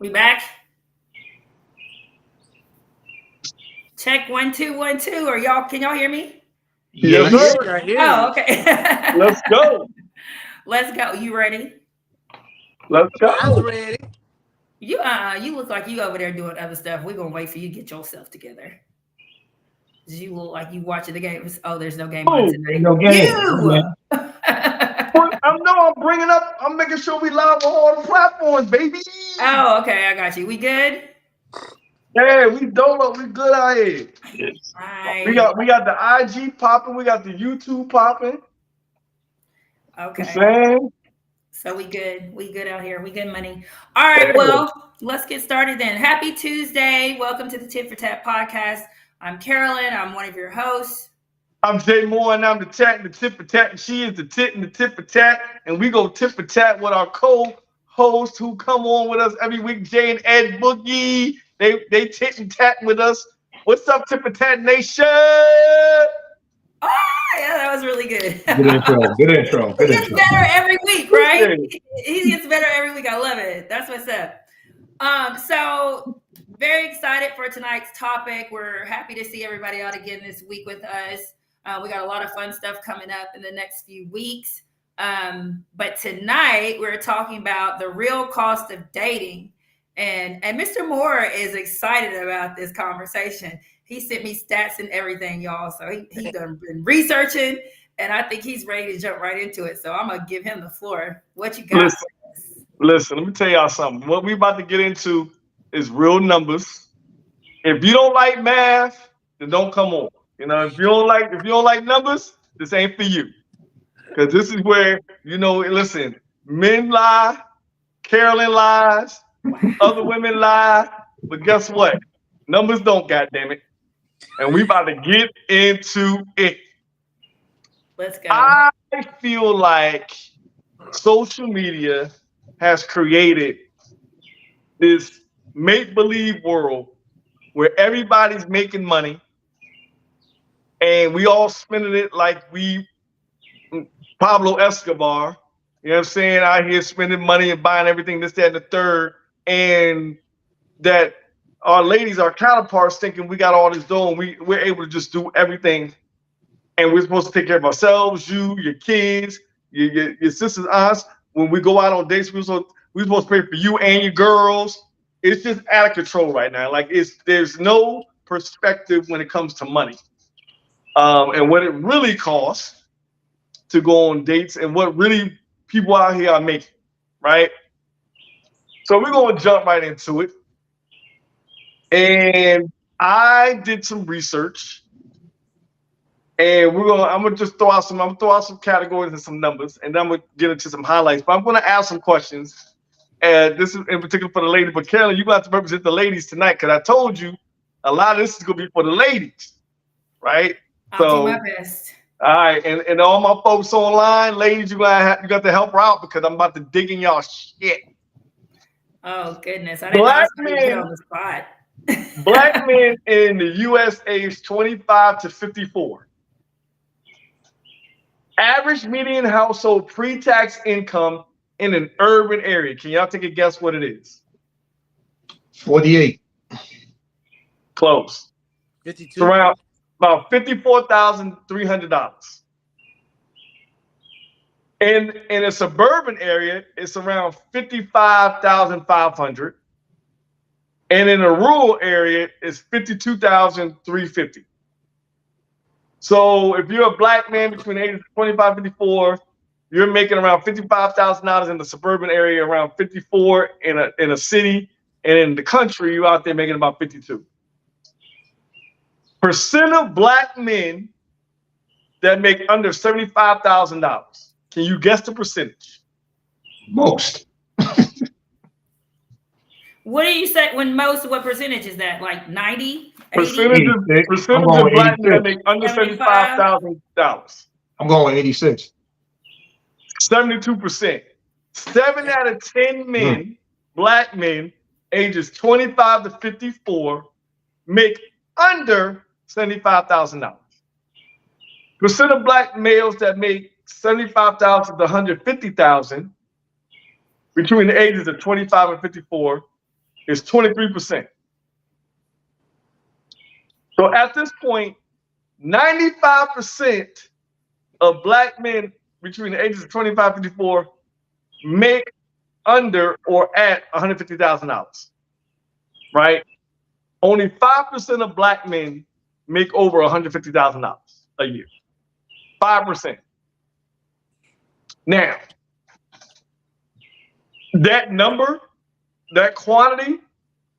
We back? Check 1 2 1 2. Or y'all? Can y'all hear me? Yes, Yes. sir. Oh, okay. Let's go. Let's go. You ready? Let's I'm go. ready. You look like you over there doing other stuff. We're gonna wait for you to get yourself together. You look like you watching the games. Oh, there's no game on Oh, tonight. No game. You. I'm making sure we live on all the platforms, baby. Oh, okay. I got you. We good? Yeah, we dolo. We good out here. Right. We got the IG popping. We got the YouTube popping. Okay. Saying? So we good. We good out here. We good money. All right. Well, let's get started then. Happy Tuesday. Welcome to the Tit for Tat podcast. I'm Carolyn. I'm one of your hosts. I'm Jay Moore, and I'm the tat and the tit for tat, and she is the tit and the tit for tat, and we go tit for tat with our co-hosts who come on with us every week, Jay and Ed Boogie. They tit and tat with us. What's up, tit for tat nation? Oh, yeah, that was really good. Good intro. Good intro. He Good gets intro. better every week, right? He gets better every week. I love it. That's what's up. So very excited for tonight's topic. We're happy to see everybody out again this week with us. We got a lot of fun stuff coming up in the next few weeks. But tonight we're talking about the real cost of dating. And Mr. Moore is excited about this conversation. He sent me stats and everything, y'all. So he done been researching, and I think he's ready to jump right into it. So I'm gonna give him the floor. What you got? Listen, let me tell y'all something. What we about to get into is real numbers. If you don't like math, then don't come on. You know, if you don't like numbers, this ain't for you. Because this is where, listen, men lie, Carolyn lies, other women lie, but guess what? Numbers don't, goddammit. And we about to get into it. Let's go. I feel like social media has created this make-believe world where everybody's making money and we all spending it like we Pablo Escobar, you know what I'm saying, out here spending money and buying everything, this, that, and the third, and that our ladies, our counterparts, thinking we got all this dough and we're able to just do everything, and we're supposed to take care of ourselves, you, your kids, your sisters, us. When we go out on dates, we're supposed to pay for you and your girls. It's just out of control right now. Like there's no perspective when it comes to money, and what it really costs to go on dates and what really people out here are making, right? So we're going to jump right into it. And I did some research, and I'm gonna throw out some categories and some numbers, and then I'm gonna get into some highlights. But I'm gonna ask some questions. And this is in particular for the ladies. But Carolyn, you got to represent the ladies tonight, because I told you a lot of this is gonna be for the ladies, right? I'll do my best. All right, and all my folks online, ladies, you got to help her out, because I'm about to dig in y'all shit. Oh goodness, I didn't know I was going to get on the spot. Black men in the U.S. aged 25 to 54. Average median household pre-tax income in an urban area. Can y'all take a guess what it is? 48. Close. 52. It's around about $54,300. In a suburban area, it's around $55,500. And in a rural area, it's $52,350. So if you're a black man between the ages of 25 and 54, you're making around $55,000 in the suburban area, around 54 in a city, and in the country, you're out there making about 52. Percent of black men that make under $75,000. Can you guess the percentage? Most. What do you say when most? What percentage is that? Like 90, 80, Percentage of 86. I'm going with black men that 86. make under 75? $75,000. I'm going with 86. 72%. 7 out of 10 men, black men, ages 25 to 54, make under $75,000. Percent of black males that make 75,000 to 150,000 between the ages of 25 and 54 is 23%. So at this point, 95% of black men between the ages of 25 and 54 make under or at $150,000, right? Only 5% of black men make over $150,000 a year. 5%. Now, that number, that quantity,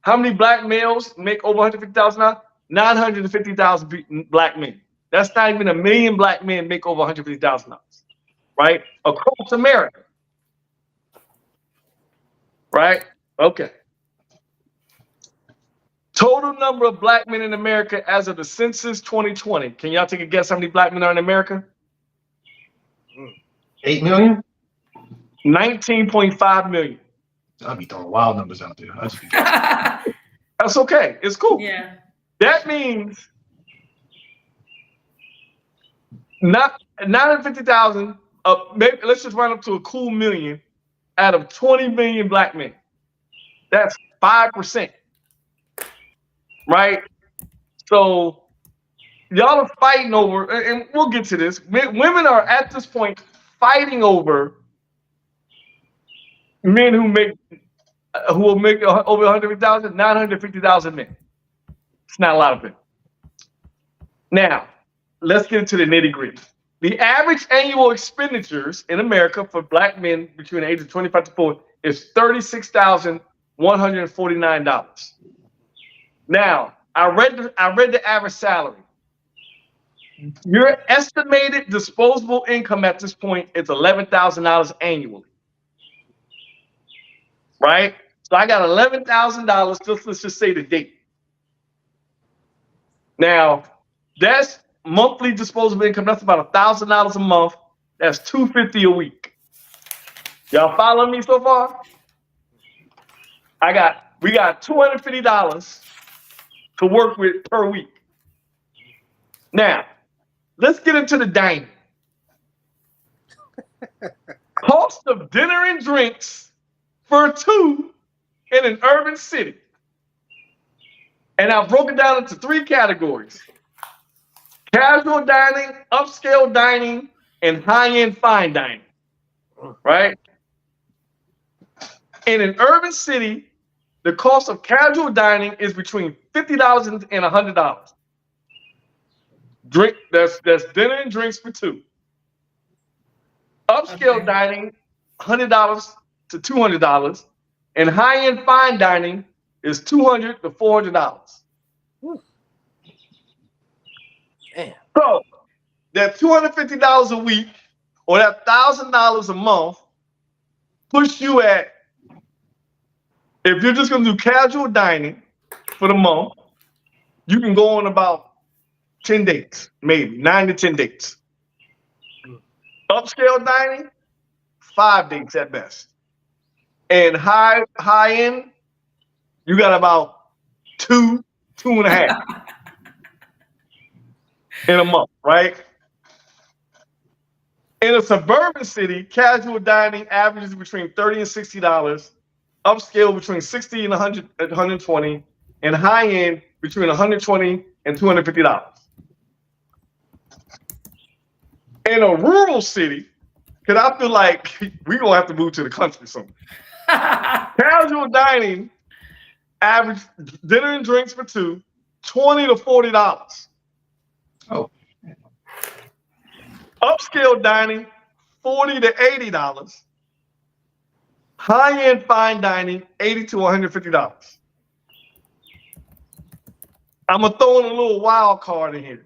how many black males make over $150,000? 950,000 black men. That's not even 1 million black men make over $150,000, right? Across America. Right? Okay. Total number of black men in America as of the census 2020. Can y'all take a guess how many black men are in America? 8 million? 19.5 million. I'll be throwing wild numbers out there. That's okay. It's cool. Yeah. That means not 950,000. Maybe let's just round up to a cool million out of 20 million black men. That's 5%. Right? So y'all are fighting over, and we'll get to this. Women are at this point fighting over men who will make over 150,000, 950,000 men. It's not a lot of men. Now, let's get into the nitty-gritty. The average annual expenditures in America for black men between the ages of 25 to 40 is $36,149. Now, I read the average salary. Your estimated disposable income at this point is $11,000 annually. Right? So I got $11,000, let's just say the date. Now, that's monthly disposable income. That's about $1,000 a month. That's $250 a week. Y'all following me so far? We got $250 to work with per week. Now, let's get into the dining. Cost of dinner and drinks for two in an urban city. And I broke it down into 3 categories: casual dining, upscale dining, and high-end fine dining. Right? In an urban city, the cost of casual dining is between $50 and $100. That's dinner and drinks for two. Upscale dining, $100 to $200, and high-end fine dining is $200 to $400. Damn. So that $250 a week or that $1,000 a month puts you at, if you're just going to do casual dining for the month, you can go on about 10 dates, maybe 9 to 10 dates. Upscale dining, 5 dates at best. And high end, you got about 2.5 in a month, right? In a suburban city, casual dining averages between $30 and $60. Upscale between $60 and $120, and high end between $120 and $250. In a rural city, because I feel like we're gonna have to move to the country soon. Casual dining, average dinner and drinks for two, $20 to $40. Oh. Upscale dining, $40 to $80. High-end fine dining, $80 to $150. I'm gonna throw in a little wild card in here.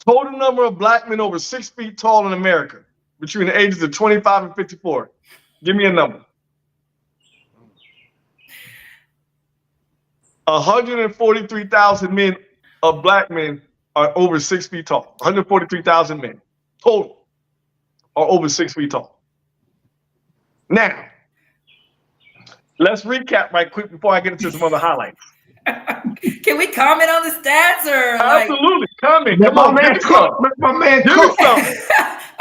Total number of black men over 6 feet tall in America between the ages of 25 and 54. Give me a number. 143,000 men of black men are over 6 feet tall. 143,000 men total are over 6 feet tall. Now, let's recap right quick before I get into some other highlights. Can we comment on the stats or like? Absolutely, comment. Let Come on, my man give me some. cook. Let my man Give me cook. some.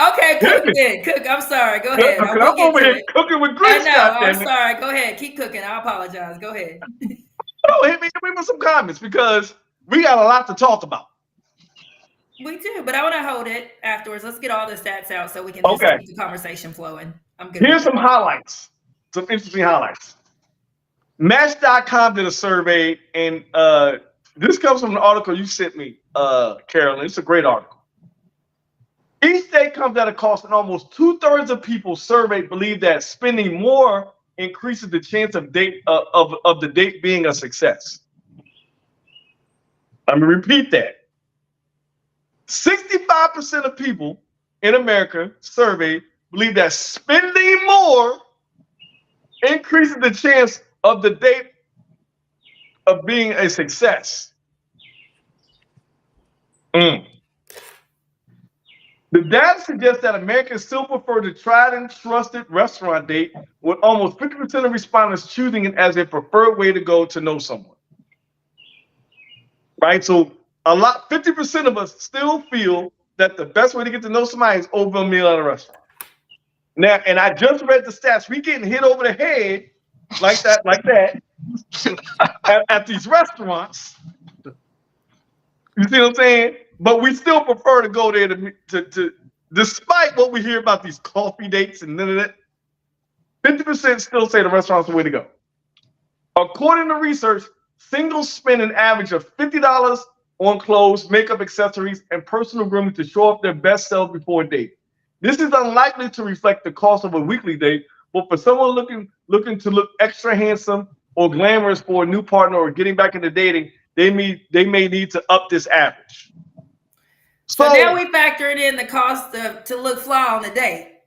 Okay, Cook. Then. Cook. I'm sorry. Go ahead. I'm over here cooking with I grits. know. I'm Goddamn it. sorry. Go ahead. Keep cooking. I apologize. Go ahead. No, hit me with some comments because we got a lot to talk about. We do, but I want to hold it afterwards. Let's get all the stats out so we can just keep the conversation flowing. I'm good. Here's some highlights, some interesting highlights. Match.com did a survey, and this comes from an article you sent me, Carolyn. It's a great article. Each day comes at a cost, and almost 2/3 of people surveyed believe that spending more increases the chance of the date being a success. Let me repeat that. 65% of people in America surveyed believe that spending more increases the chance of the date of being a success. The data suggests that Americans still prefer the tried and trusted restaurant date, with almost 50% of respondents choosing it as a preferred way to go to know someone. Right? So 50% of us still feel that the best way to get to know somebody is over a meal at a restaurant. Now, and I just read the stats. We getting hit over the head like that at these restaurants. You see what I'm saying? But we still prefer to go there to despite what we hear about these coffee dates and none of that. 50% still say the restaurant's the way to go. According to research, singles spend an average of $50 on clothes, makeup, accessories, and personal grooming to show off their best selves before a date. This is unlikely to reflect the cost of a weekly date, but for someone looking to look extra handsome or glamorous for a new partner or getting back into dating, they may need to up this average. So now we factored in the cost to look fly on the date.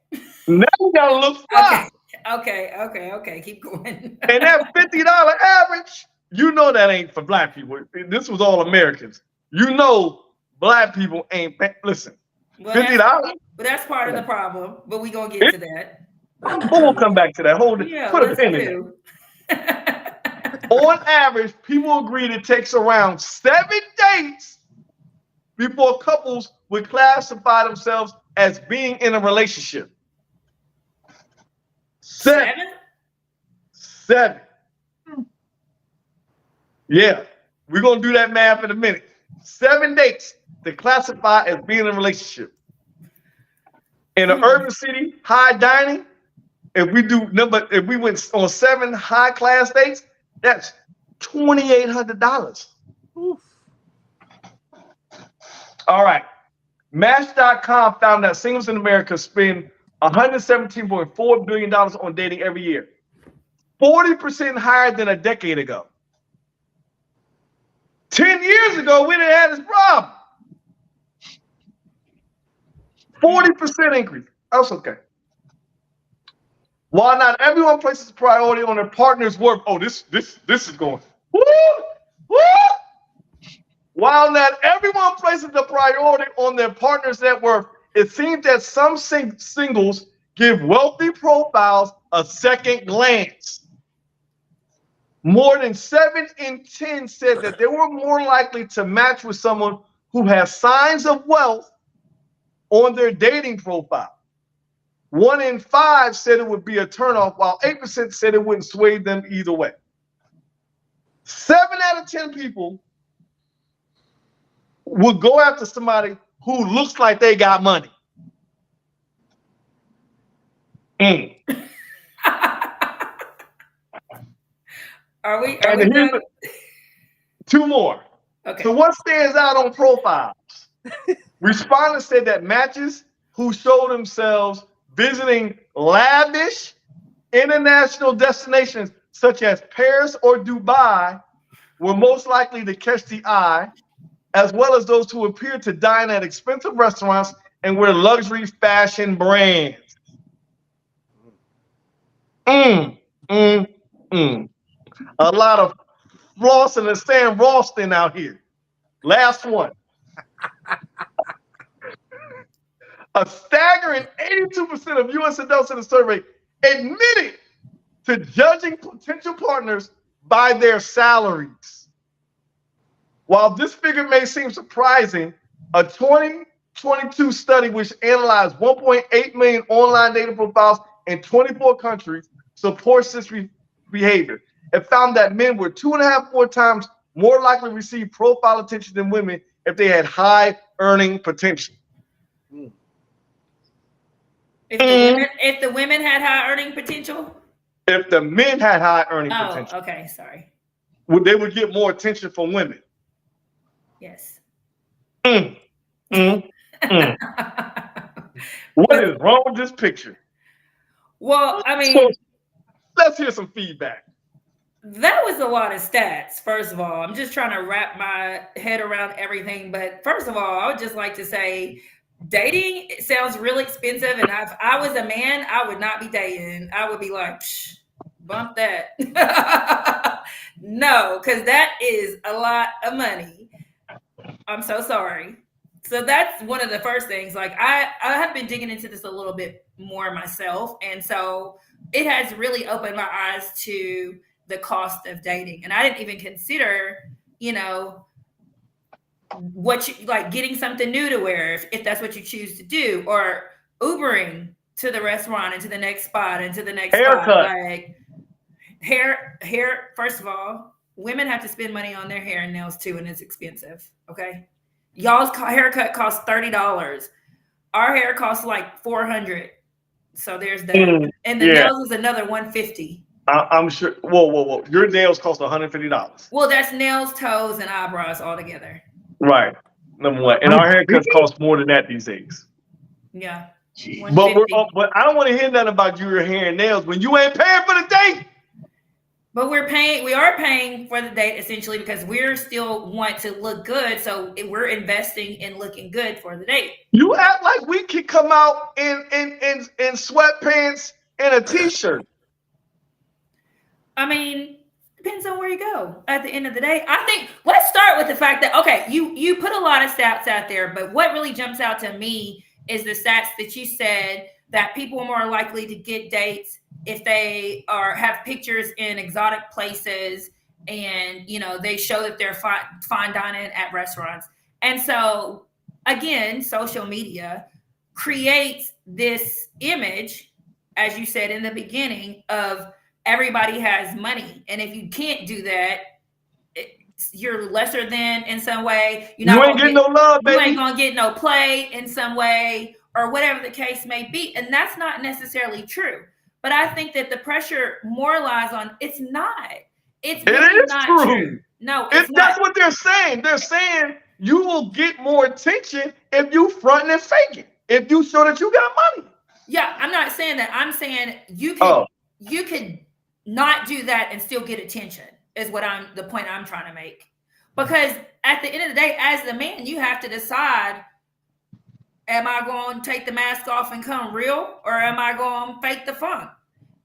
Now we gotta look fly. Okay. Keep going. And that $50 average, you know that ain't for black people. This was all Americans. You know black people ain't listen. $50. But that's part of the problem. But we gonna get to that. We'll come back to that. Hold it. Yeah, put a pin in it. On average, people agree it takes around 7 dates before couples would classify themselves as being in a relationship. 7. Yeah, we're gonna do that math in a minute. 7 dates to classify as being in a relationship. In an urban city, high dining, if we went on 7 high class dates, that's $2,800. All right. Match.com found that singles in America spend $117.4 billion on dating every year, 40% higher than a decade ago. 10 years ago, we didn't have this problem. 40% increase. That's okay. While not everyone places priority on their partner's work, this is going. Woo! Woo! While not everyone places the priority on their partner's net worth, it seems that some singles give wealthy profiles a second glance. More than 7 in 10 said that they were more likely to match with someone who has signs of wealth on their dating profile. 1 in 5 said it would be a turnoff, while 8% said it wouldn't sway them either way. 7 out of 10 people would go after somebody who looks like they got money. Are we done? 2 more. Okay. So what stands out on profiles? Respondents said that matches who show themselves visiting lavish international destinations such as Paris or Dubai were most likely to catch the eye, as well as those who appear to dine at expensive restaurants and wear luxury fashion brands. A lot of flossing and Sam Ralston out here. Last one. A staggering 82% of U.S. adults in the survey admitted to judging potential partners by their salaries. While this figure may seem surprising, a 2022 study which analyzed 1.8 million online dating profiles in 24 countries supports this behavior. It found that men were 2.5 times more likely to receive profile attention than women if they had high earning potential. If the women had high earning potential? If the men had high earning potential. Okay, sorry. They would get more attention from women. Yes. What is wrong with this picture? Well, I mean, so, let's hear some feedback. That was a lot of stats, first of all. I'm just trying to wrap my head around everything. But first of all, I would just like to say dating sounds really expensive. And if I was a man, I would not be dating. I would be like, bump that. No, because that is a lot of money. I'm so sorry. So that's one of the first things. Like I have been digging into this a little bit more myself. And so it has really opened my eyes to the cost of dating. And I didn't even consider, what you like getting something new to wear if that's what you choose to do, or Ubering to the restaurant and to the next spot and to the next haircut. Spot. Like hair, first of all, women have to spend money on their hair and nails too, and it's expensive. Okay. Y'all's haircut costs $30. Our hair costs like $400. So there's that. And the nails is another $150. I'm sure. Whoa. Your nails cost $150. Well, that's nails, toes, and eyebrows all together. Right. Number one. And our haircuts cost more than that these days. Yeah. But I don't want to hear nothing about your hair and nails when you ain't paying for the date. But we are paying for the date essentially because we're still want to look good. So we're investing in looking good for the date. You act like we can come out in sweatpants and a t-shirt. I mean, depends on where you go at the end of the day. I think let's start with the fact that, okay, you put a lot of stats out there, but what really jumps out to me is the stats that you said that people are more likely to get dates if they have pictures in exotic places and, they show that they're fine dining at restaurants. And so, again, social media creates this image, as you said in the beginning, of everybody has money. And if you can't do that, you're lesser than in some way. You ain't getting no love, baby. You ain't going to get no play in some way or whatever the case may be. And that's not necessarily true. But I think that the pressure more lies on, it's not. It is not true. No, it's not. That's what they're saying. They're saying you will get more attention if you front and fake it. If you show that you got money. Yeah, I'm not saying that. I'm saying you could not do that and still get attention is the point I'm trying to make. Because at the end of the day, as the man, you have to decide, am I going to take the mask off and come real, or am I going to fake the funk?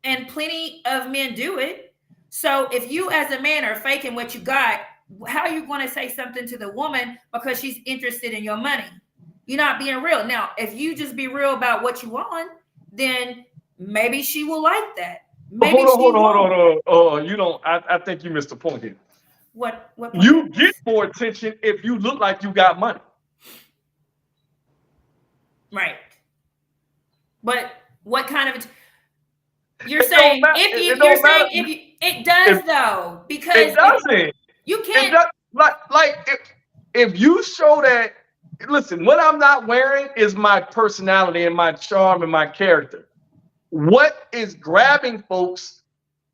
And plenty of men do it. So if you as a man are faking what you got, how are you going to say something to the woman because she's interested in your money? You're not being real. Now, if you just be real about what you want, then maybe she will like that. Maybe hold on. I think you missed the point here. What you get more attention if you look like you got money. Right. But what kind of you're saying it does though, because it doesn't. You can't if you show that. Listen, what I'm not wearing is my personality and my charm and my character. What is grabbing folks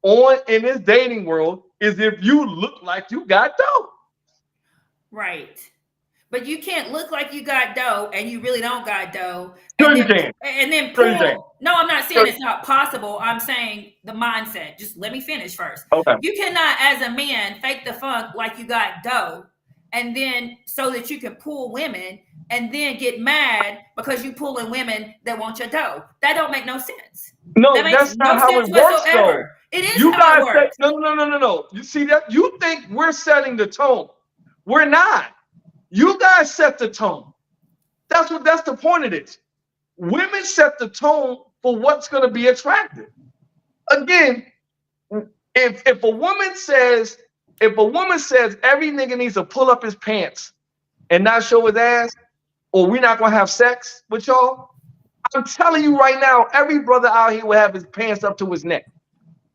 in this dating world is if you look like you got dough. Right. But you can't look like you got dough and you really don't got dough. And then pull. No, I'm not saying it's not possible. I'm saying the mindset. Just let me finish first. Okay. You cannot, as a man, fake the funk like you got dough and then so that you can pull women and then get mad because you pulling women that want your dough. That don't make no sense. No, That makes that's not no how sense it works, though. whatsoever. It is You how guys it say, works. no. You see that? You think we're setting the tone. We're not. You guys set the tone. That's the point of this. Women set the tone for what's going to be attractive. Again, if a woman says every nigga needs to pull up his pants and not show his ass, or we're not gonna have sex with y'all, I'm telling you right now, every brother out here will have his pants up to his neck.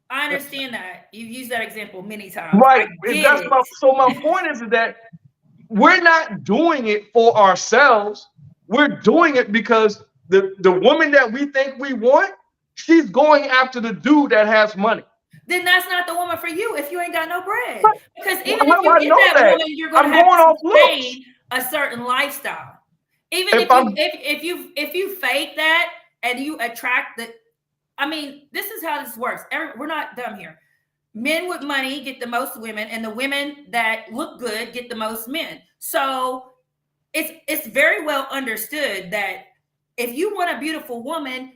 I understand that. You've used that example many times. Right. I get That's it. my point is that we're not doing it for ourselves. We're doing it because the woman that we think we want, she's going after the dude that has money. Then that's not the woman for you if you ain't got no bread. Because even Well, if you I get know that that. woman, you're going I'm to have going to off looks. sustain a certain lifestyle. Even if you fake that and you attract the, I mean, this is how this works. We're not dumb here. Men with money get the most women, and the women that look good get the most men. So it's very well understood that if you want a beautiful woman,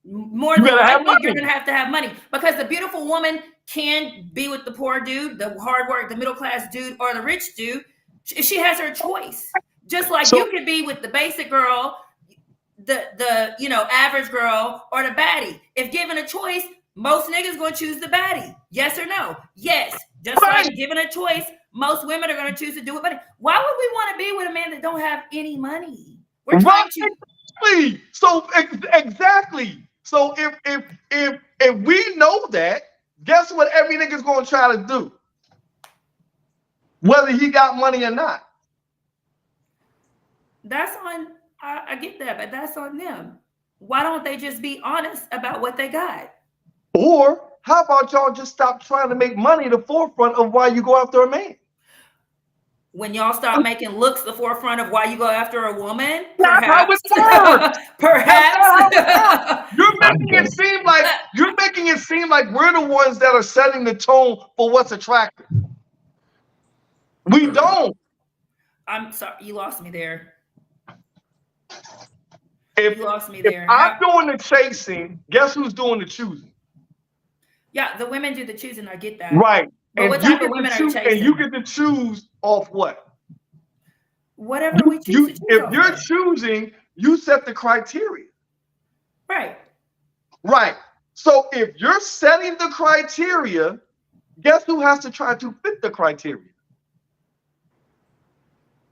more than likely you're going to have money, because the beautiful woman can be with the poor dude, the hard work, the middle class dude, or the rich dude. She has her choice. Just like you could be with the basic girl, the average girl, or the baddie. If given a choice, most niggas going to choose the baddie. Yes or no? Yes. Just like given a choice, most women are going to choose to do it. But why would we want to be with a man that don't have any money? We're trying to. So exactly. So if we know that, guess what every nigga's going to try to do, whether he got money or not. That's on. I get that, but that's on them. Why don't they just be honest about what they got? Or how about y'all just stop trying to make money the forefront of why you go after a man? When y'all stop making looks the forefront of why you go after a woman, perhaps. You're making it seem like we're the ones that are setting the tone for what's attractive. We don't. I'm sorry, you lost me there. If I'm doing the chasing, guess who's doing the choosing? Yeah, the women do the choosing. I get that. Right. But and what type of women are you chasing? And you get to choose off what? Whatever we choose to choose. If you're choosing, you set the criteria. Right. Right. So if you're setting the criteria, guess who has to try to fit the criteria?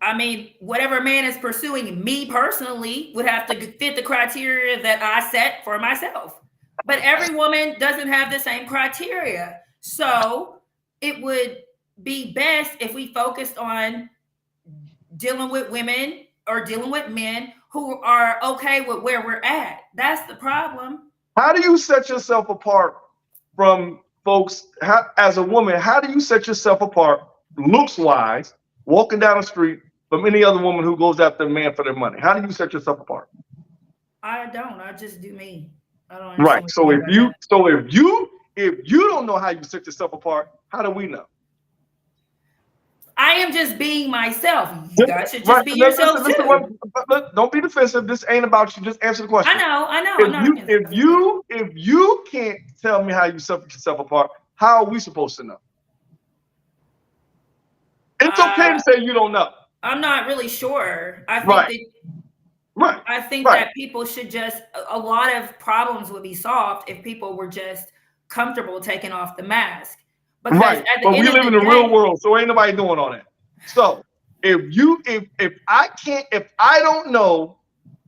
I mean, whatever man is pursuing me personally would have to fit the criteria that I set for myself. But every woman doesn't have the same criteria. So it would be best if we focused on dealing with women or dealing with men who are okay with where we're at. That's the problem. How do you set yourself apart from folks? As a woman, how do you set yourself apart, looks-wise, walking down the street, from any other woman who goes after a man for their money? How do you set yourself apart? I don't. I just do me. I don't. Right. So if you don't know how you set yourself apart, how do we know? I am just being myself. You guys should just be yourself too. Don't be defensive. This ain't about you. Just answer the question. I know. If you can't tell me how you set yourself apart, how are we supposed to know? It's okay to say you don't know. I'm not really sure. I think that people should just, a lot of problems would be solved if people were just comfortable taking off the mask. Because but we live in the real world, so ain't nobody doing all that. So if I don't know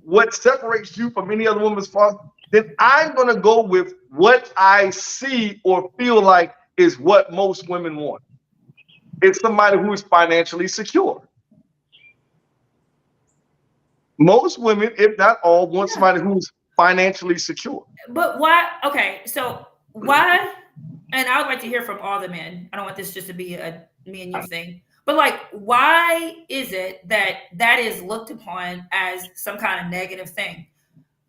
what separates you from any other woman's fault, then I'm gonna go with what I see or feel like is what most women want. It's somebody who is financially secure. Most women, if not all, want somebody who's financially secure. But why? Okay, so why? And I would like to hear from all the men. I don't want this just to be a me and you thing. But like, why is it that is looked upon as some kind of negative thing?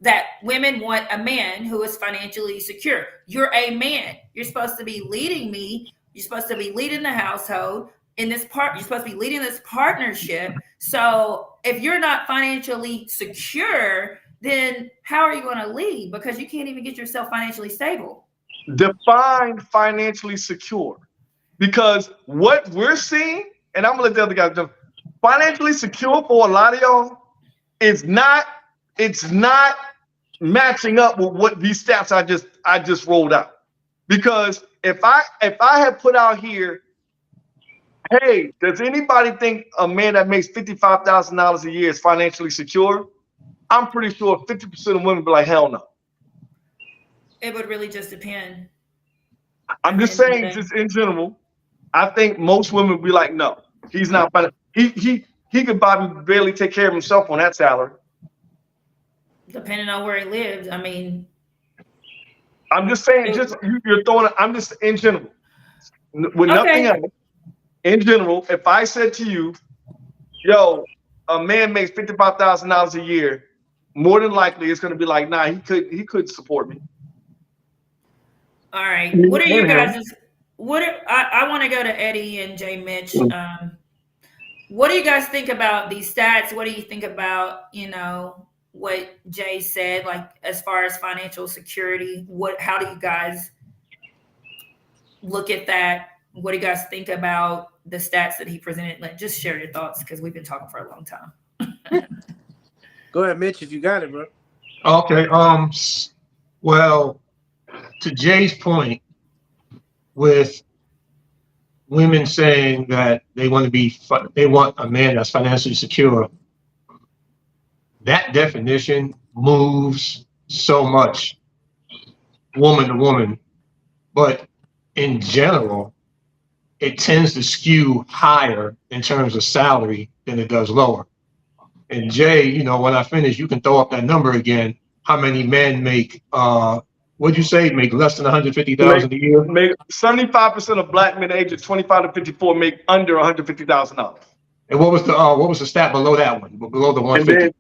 That women want a man who is financially secure. You're a man. You're supposed to be leading me. You're supposed to be leading the household. in this part, you're supposed to be leading this partnership. So if you're not financially secure, then how are you going to lead? Because you can't even get yourself financially stable. Define financially secure, because what we're seeing, and I'm gonna let the other guys know, financially secure for a lot of y'all is not. It's not matching up with what these stats I just rolled out. Because if I had put out here, hey, does anybody think a man that makes $55,000 a year is financially secure? I'm pretty sure 50% of women be like, hell no. It would really just depend. I'm just saying, just in general, I think most women would be like, no, he's not. He could probably barely take care of himself on that salary. Depending on where he lives, I mean. I'm just saying, just you're throwing. I'm just in general, with nothing else. In general, if I said to you, yo, a man makes $55,000 a year, more than likely it's going to be like, nah, he could support me. All right. What are you guys? I want to go to Eddie and Jay Mitch. What do you guys think about these stats? What do you think about, what Jay said, like as far as financial security? How do you guys look at that? What do you guys think about the stats that he presented? Like, just share your thoughts, because we've been talking for a long time. Go ahead, Mitch, if you got it, bro. Okay. Well, to Jay's point, with women saying that they want a man that's financially secure, that definition moves so much woman to woman, but in general, it tends to skew higher in terms of salary than it does lower. And Jay, when I finish, you can throw up that number again. How many men make, what'd you say, make less than $150,000 a year? Make 75% of black men ages 25 to 54 make under $150,000. And what was the stat below that one? Below the 150?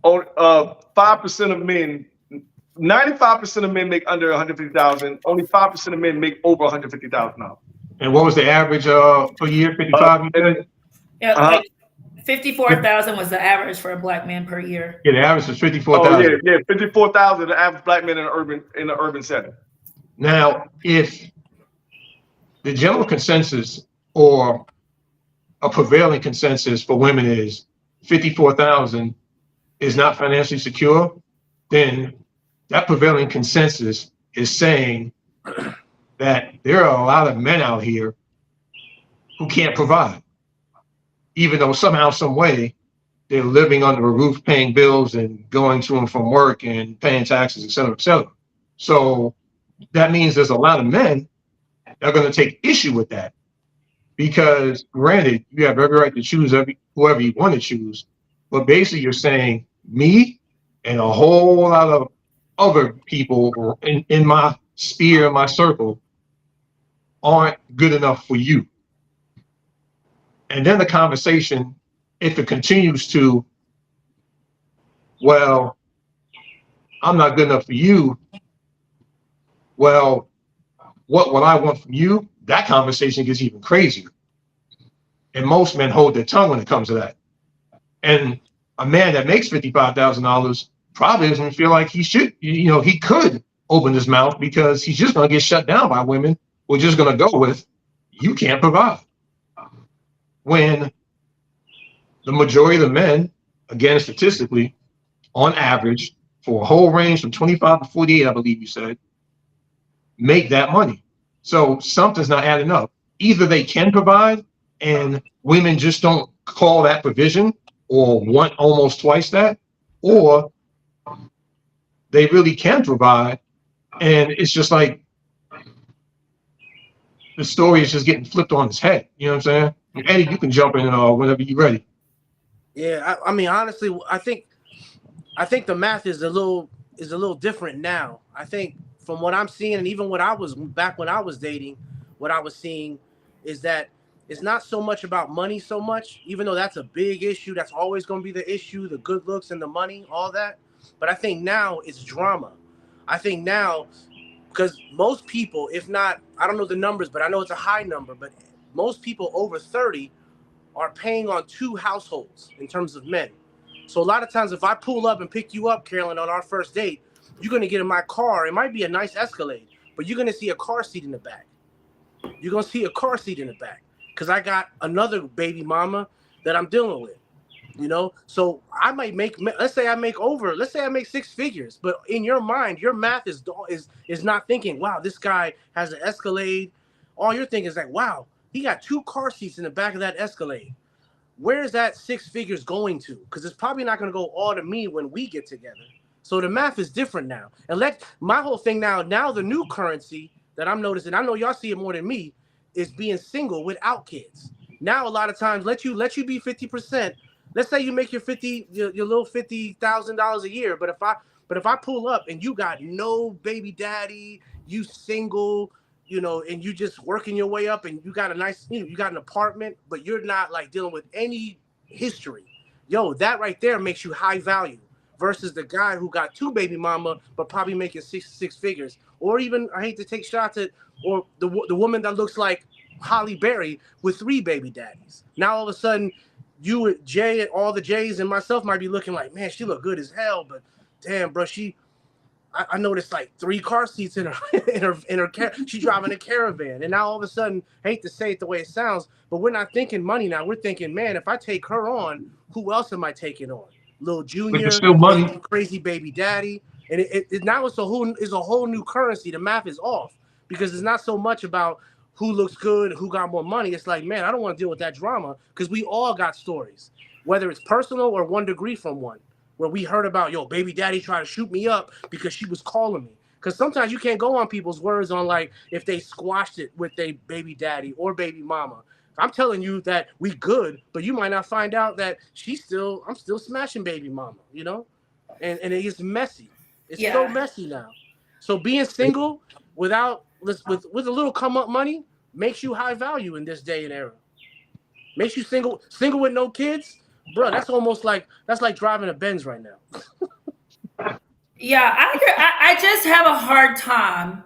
And then 5% of men, 95% of men make under 150,000. Only 5% of men make over $150,000. And what was the average per year? 55. Yeah, 54,000 was the average for a black man per year. Yeah, the average was 54,000. Oh yeah, 54,000 the average black man in the urban setting. Now, if the general consensus or a prevailing consensus for women is 54,000 is not financially secure, then that prevailing consensus is saying that there are a lot of men out here who can't provide, even though somehow, some way, they're living under a roof, paying bills and going to and from work and paying taxes, et cetera, et cetera. So that means there's a lot of men that are going to take issue with that, because granted, you have every right to choose whoever you want to choose, but basically you're saying me and a whole lot of other people in my sphere, in my circle, aren't good enough for you. And then the conversation, if it continues to, well, I'm not good enough for you, well, what will I want from you? That conversation gets even crazier. And most men hold their tongue when it comes to that. And a man that makes $55,000 probably doesn't feel like he should, he could open his mouth, because he's just going to get shut down by women who are just going to go with, you can't provide. When the majority of the men, again, statistically, on average, for a whole range from 25 to 48, I believe you said, make that money. So something's not adding up. Either they can provide and women just don't call that provision or want almost twice that, or they really can provide, and it's just like the story is just getting flipped on its head. You know what I'm saying? Eddie, you can jump in whenever you're ready. Yeah, I mean, honestly, I think the math is a little different now. I think from what I'm seeing, and even what I was back when I was dating, what I was seeing is that it's not so much about money so much, even though that's a big issue. That's always going to be the issue, the good looks and the money, all that. But I think now it's drama. I think now, because most people, if not, I don't know the numbers, but I know it's a high number, but most people over 30 are paying on 2 households in terms of men. So a lot of times if I pull up and pick you up, Carolyn, on our first date, you're going to get in my car. It might be a nice Escalade, but you're going to see a car seat in the back. You're going to see a car seat in the back because I got another baby mama that I'm dealing with. You know, so I might make, let's say I make 6 figures, but in your mind, your math is not thinking, wow, this guy has an Escalade. All you're thinking is like, wow, he got 2 car seats in the back of that Escalade. Where is that 6 figures going to? Because it's probably not going to go all to me when we get together. So the math is different now. And my whole thing now the new currency that I'm noticing, I know y'all see it more than me, is being single without kids. Now a lot of times let you be 50%. Let's say you make your little $50,000 a year, but if I pull up and you got no baby daddy, you single, you know, and you just working your way up, and you got a nice, you know, you got an apartment, but you're not like dealing with any history. Yo, that right there makes you high value versus the guy who got 2 baby mama but probably making six figures, or even, I hate to take shots at, or the woman that looks like Holly Berry with 3 baby daddies. Now all of a sudden, you, Jay, and all the Jays and myself might be looking like, man, she look good as hell, but damn, bro, I noticed like 3 car seats in her she's driving a Caravan, and now all of a sudden, I hate to say it the way it sounds, but we're not thinking money now. We're thinking, man, if I take her on, who else am I taking on? Lil Junior, still money. crazy baby daddy, and it now it's a whole new currency. The math is off because it's not so much about who looks good, who got more money. It's like, man, I don't want to deal with that drama because we all got stories, whether it's personal or 1 degree from one, where we heard about, yo, baby daddy tried to shoot me up because she was calling me. Because sometimes you can't go on people's words on like if they squashed it with their baby daddy or baby mama. I'm telling you that we good, but you might not find out that I'm still smashing baby mama, you know? And it gets messy. It's so messy now. So being single with a little come up money makes you high value in this day and era. Makes you single with no kids, bro. That's like driving a Benz right now. Yeah, I agree. I just have a hard time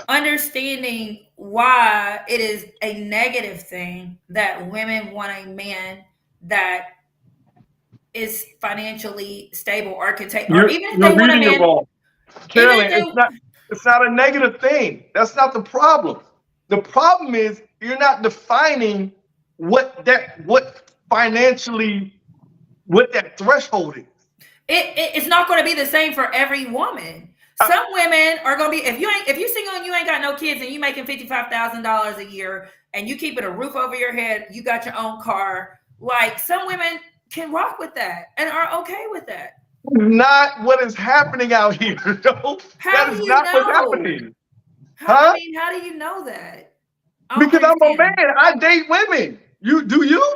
understanding why it is a negative thing that women want a man that is financially stable or can take, or even if they want a reading it man. wrong. Carolyn, it's not a negative thing. That's not the problem. The problem is you're not defining what that threshold is. It's not going to be the same for every woman. Some women are going to be, if you single and you ain't got no kids and you making $55,000 a year and you keeping a roof over your head, you got your own car. Like, some women can rock with that and are okay with that. Not what is happening out here, though. That is not what's happening. How do you know that? Because I'm a man. I date women. Do you?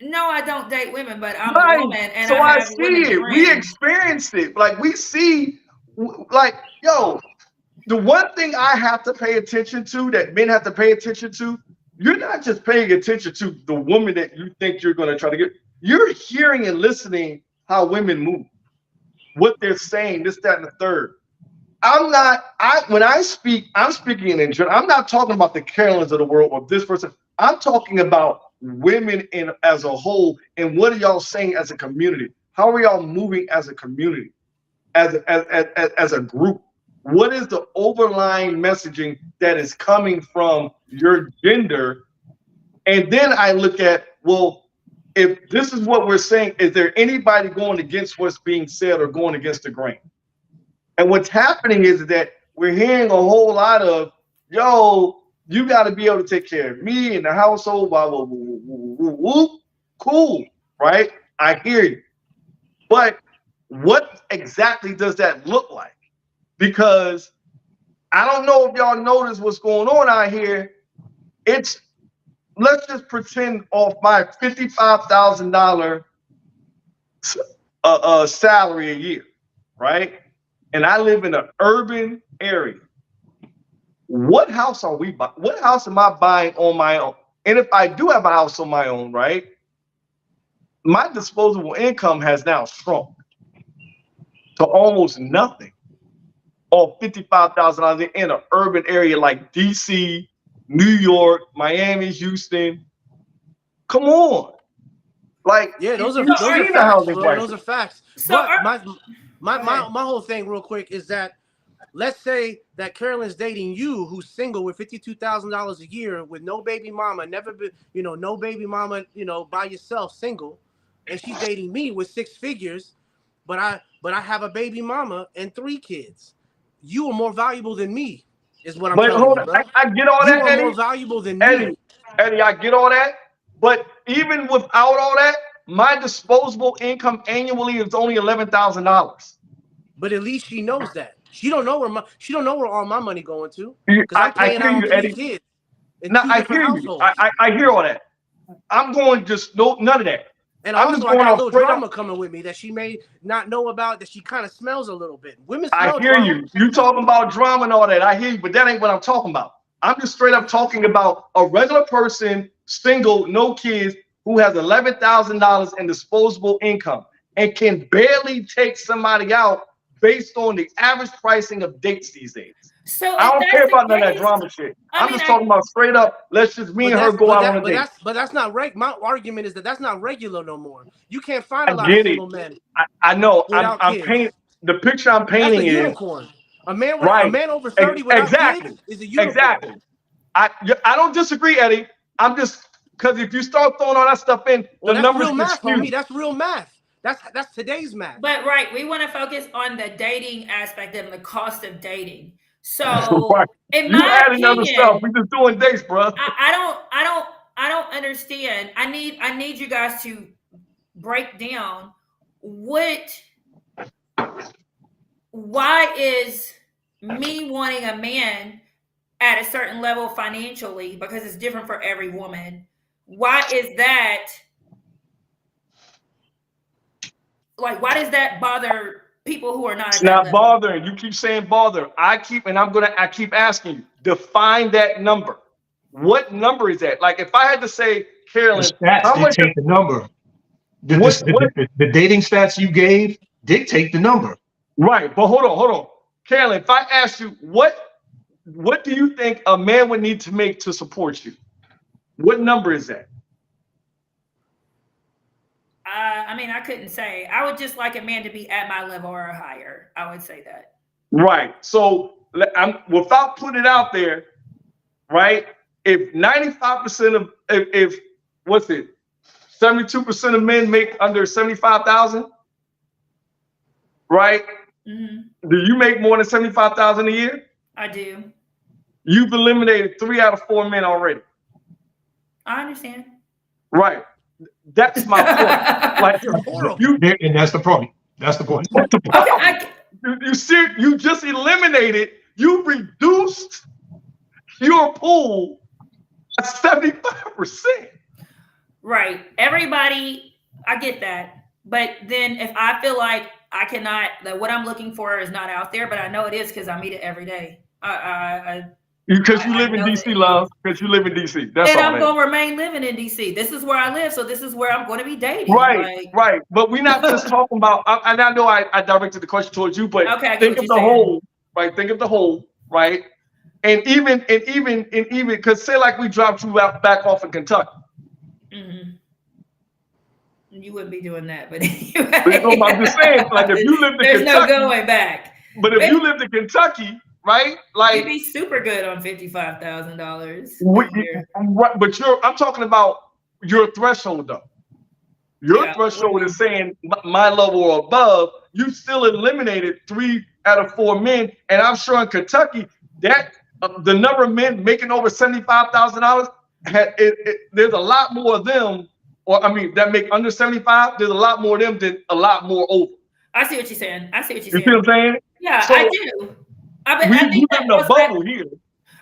No, I don't date women, but I'm a woman, and so I see it. We experience it. Like, we see, like, yo, the one thing I have to pay attention to, that men have to pay attention to, you're not just paying attention to the woman that you think you're going to try to get. You're hearing and listening how women move, what they're saying, this, that, and the third. When I speak, I'm speaking in general. I'm not talking about the Carolyns of the world or this person. I'm talking about women as a whole. And what are y'all saying as a community? How are y'all moving as a community, as a group? What is the overlying messaging that is coming from your gender? And then I look at, well, if this is what we're saying, is there anybody going against what's being said or going against the grain? And what's happening is that we're hearing a whole lot of, yo, you got to be able to take care of me and the household, blah, blah, blah, blah, blah. Cool, right? I hear you. But what exactly does that look like? Because I don't know if y'all notice what's going on out here. Let's just pretend off my $55,000 salary a year, right? And I live in an urban area. What house are we buying? What house am I buying on my own? And if I do have a house on my own, right, my disposable income has now shrunk to almost nothing, or $55,000 in an urban area like DC, New York, Miami, Houston. Come on. Like, Yeah, those are you've those are seen the facts, housing bro. crisis. Those are facts. So But are- my whole thing, real quick, is that let's say that Carolyn's dating you, who's single with $52,000 a year, with no baby mama, never been, no baby mama, by yourself, single, and she's dating me with 6 figures, but I have a baby mama and 3 kids. You are more valuable than me, is what I'm But telling hold you, on, bro. I get all You that, are more Eddie. valuable than Eddie, me. Eddie, I get all that. But even without all that, my disposable income annually is only $11,000. But at least she knows that. She don't know where all my money going to, I, because I'm I paying hear out on you, 3 Eddie. kids in No, 2 I different hear you. households. I hear all that. I'm going just none of that. And I'm also, just I going got a off little straight drama up. coming with me that she may not know about, that she kind of smells a little bit. Women I smell hear drama. you. You talking about drama and all that. I hear you, but that ain't what I'm talking about. I'm just straight up talking about a regular person, single, no kids, who has $11,000 in disposable income and can barely take somebody out based on the average pricing of dates these days. so I if don't that's care the about none of that case, drama shit. I I'm mean, just talking about straight up. Let's just me and her go out on a date. But that's not right. My argument is that that's not regular no more. You can't find I a lot of get it. single men I know. without I'm kids. painting the picture. I'm That's painting a is unicorn. A man right. over 30 without Exactly. kids is a unicorn. Exactly. I don't disagree, Eddie. I'm just because if you start throwing all that stuff in, Well, the that's numbers real get math, skewed. homie. That's real math. That's today's math. but right, we want to focus on the dating aspect of the cost of dating. So, Right. in You my adding other opinion, stuff. We just doing dates, bro. I don't understand. I need you guys to break down why is me wanting a man at a certain level financially, because it's different for every woman. Why is that? Like, why does that bother people who are not It's at that not level? bothering. You keep saying bother. I keep asking you, define that number. What number is that? Like if I had to say, Carolyn, The stats how much dictate the number. what The dating stats you gave dictate the number. right, but hold on. Carolyn, if I ask you what do you think a man would need to make to support you? What number is that? I mean, I couldn't say. I would just like a man to be at my level or higher. I would say that. Right. So I'm without putting it out there, right? If 95% of if what's it, 72% of men make under 75,000, right? Mm-hmm. Do you make more than 75,000 a year? I do. You've eliminated 3 out of 4 men already. I understand. Right. That's my point. Like You're horrible. And that's the point. That's the point. Okay, You just eliminated. You reduced your pool by 75%. right. Everybody, I get that. But then if I feel like I cannot, that what I'm looking for is not out there, but I know it is because I meet it every day. Because you live in know DC, that. love. Because you live in DC. That's And all. I'm Man. going to remain living in DC. This is where I live, so this is where I'm going to be dating. Right, right. But we're not just talking about. And I know I directed the question towards you, but Okay, I get think what of the you're saying. whole, right? Think of the whole, right? And even because say like we dropped you out back off in Kentucky. Mm-hmm. You wouldn't be doing that, but Anyway. I'm just saying, like if you lived in there's Kentucky, no going back. But if you lived in Kentucky, right? Like you'd be super good on $55,000. Right, but I'm talking about your threshold though. Your threshold is saying my level or above. You still eliminated 3 out of 4 men, and I'm sure in Kentucky that the number of men making over $75,000, there's a lot more of them, or I mean that make under 75. There's a lot more of them than a lot more over. I see what you're saying. You see what I'm saying? Yeah, So I do. I think we that live in a bubble here.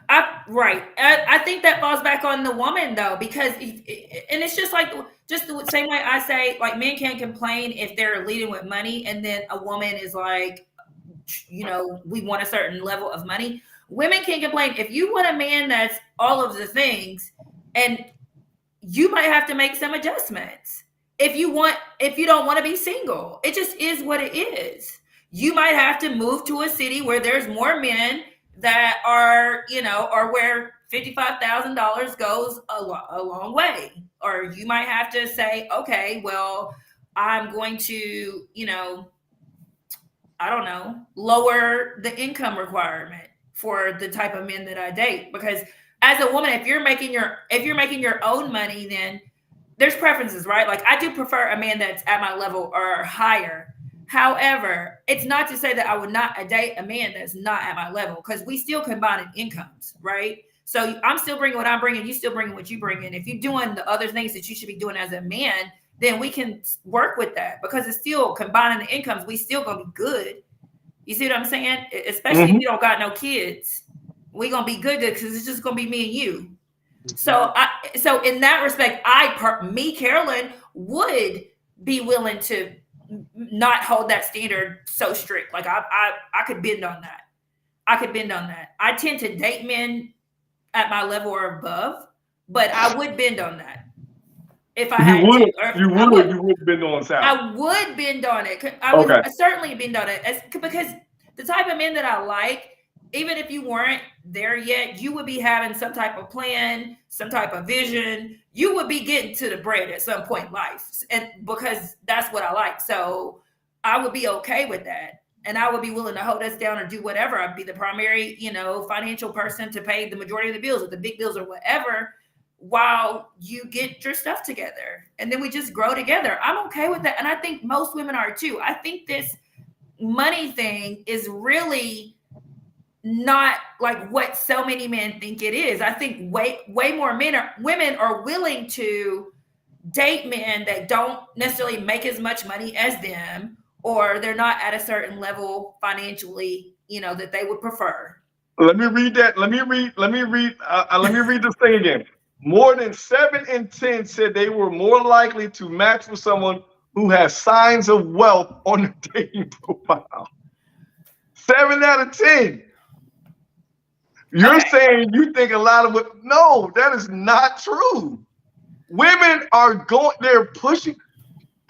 I think that falls back on the woman though, because and it's just like just the same way I say like men can't complain if they're leading with money, and then a woman is like, we want a certain level of money. Women can't complain if you want a man that's all of the things, and you might have to make some adjustments if you don't want to be single. It just is what it is. You might have to move to a city where there's more men that are, or where $55,000 goes a long way. Or you might have to say, okay, well, I'm going to, I don't know, lower the income requirement for the type of men that I date. Because as a woman, if you're making your own money, then there's preferences, right? Like I do prefer a man that's at my level or higher. However, it's not to say that I would not date a man that's not at my level, because we still combine incomes, right? So I'm still bringing what I'm bringing, you still bringing what you bring in. If you're doing the other things that you should be doing as a man, then we can work with that, because it's still combining the incomes. We still gonna be good. You see what I'm saying? Especially if you don't got no kids, we gonna be good because it's just gonna be me and you. So in that respect, Carolyn, would be willing to not hold that standard so strict. Like I could bend on that. I tend to date men at my level or above, but I would bend on that if I had to. You would bend on Sal. I would bend on it. I would certainly bend on it, because the type of men that I like, even if you weren't there yet, you would be having some type of plan, some type of vision. You would be getting to the bread at some point in life, and because that's what I like. So I would be okay with that. And I would be willing to hold us down or do whatever. I'd be the primary, financial person to pay the majority of the bills, or the big bills or whatever, while you get your stuff together. And then we just grow together. I'm okay with that. And I think most women are too. I think this money thing is really not like what so many men think it is. I think way more women are willing to date men that don't necessarily make as much money as them, or they're not at a certain level financially, that they would prefer. Let me read that. Let me read this thing again. More than 7 in 10 said they were more likely to match with someone who has signs of wealth on their dating profile. 7 out of 10. You're saying you think a lot of it. No, that is not true. Women are they're pushing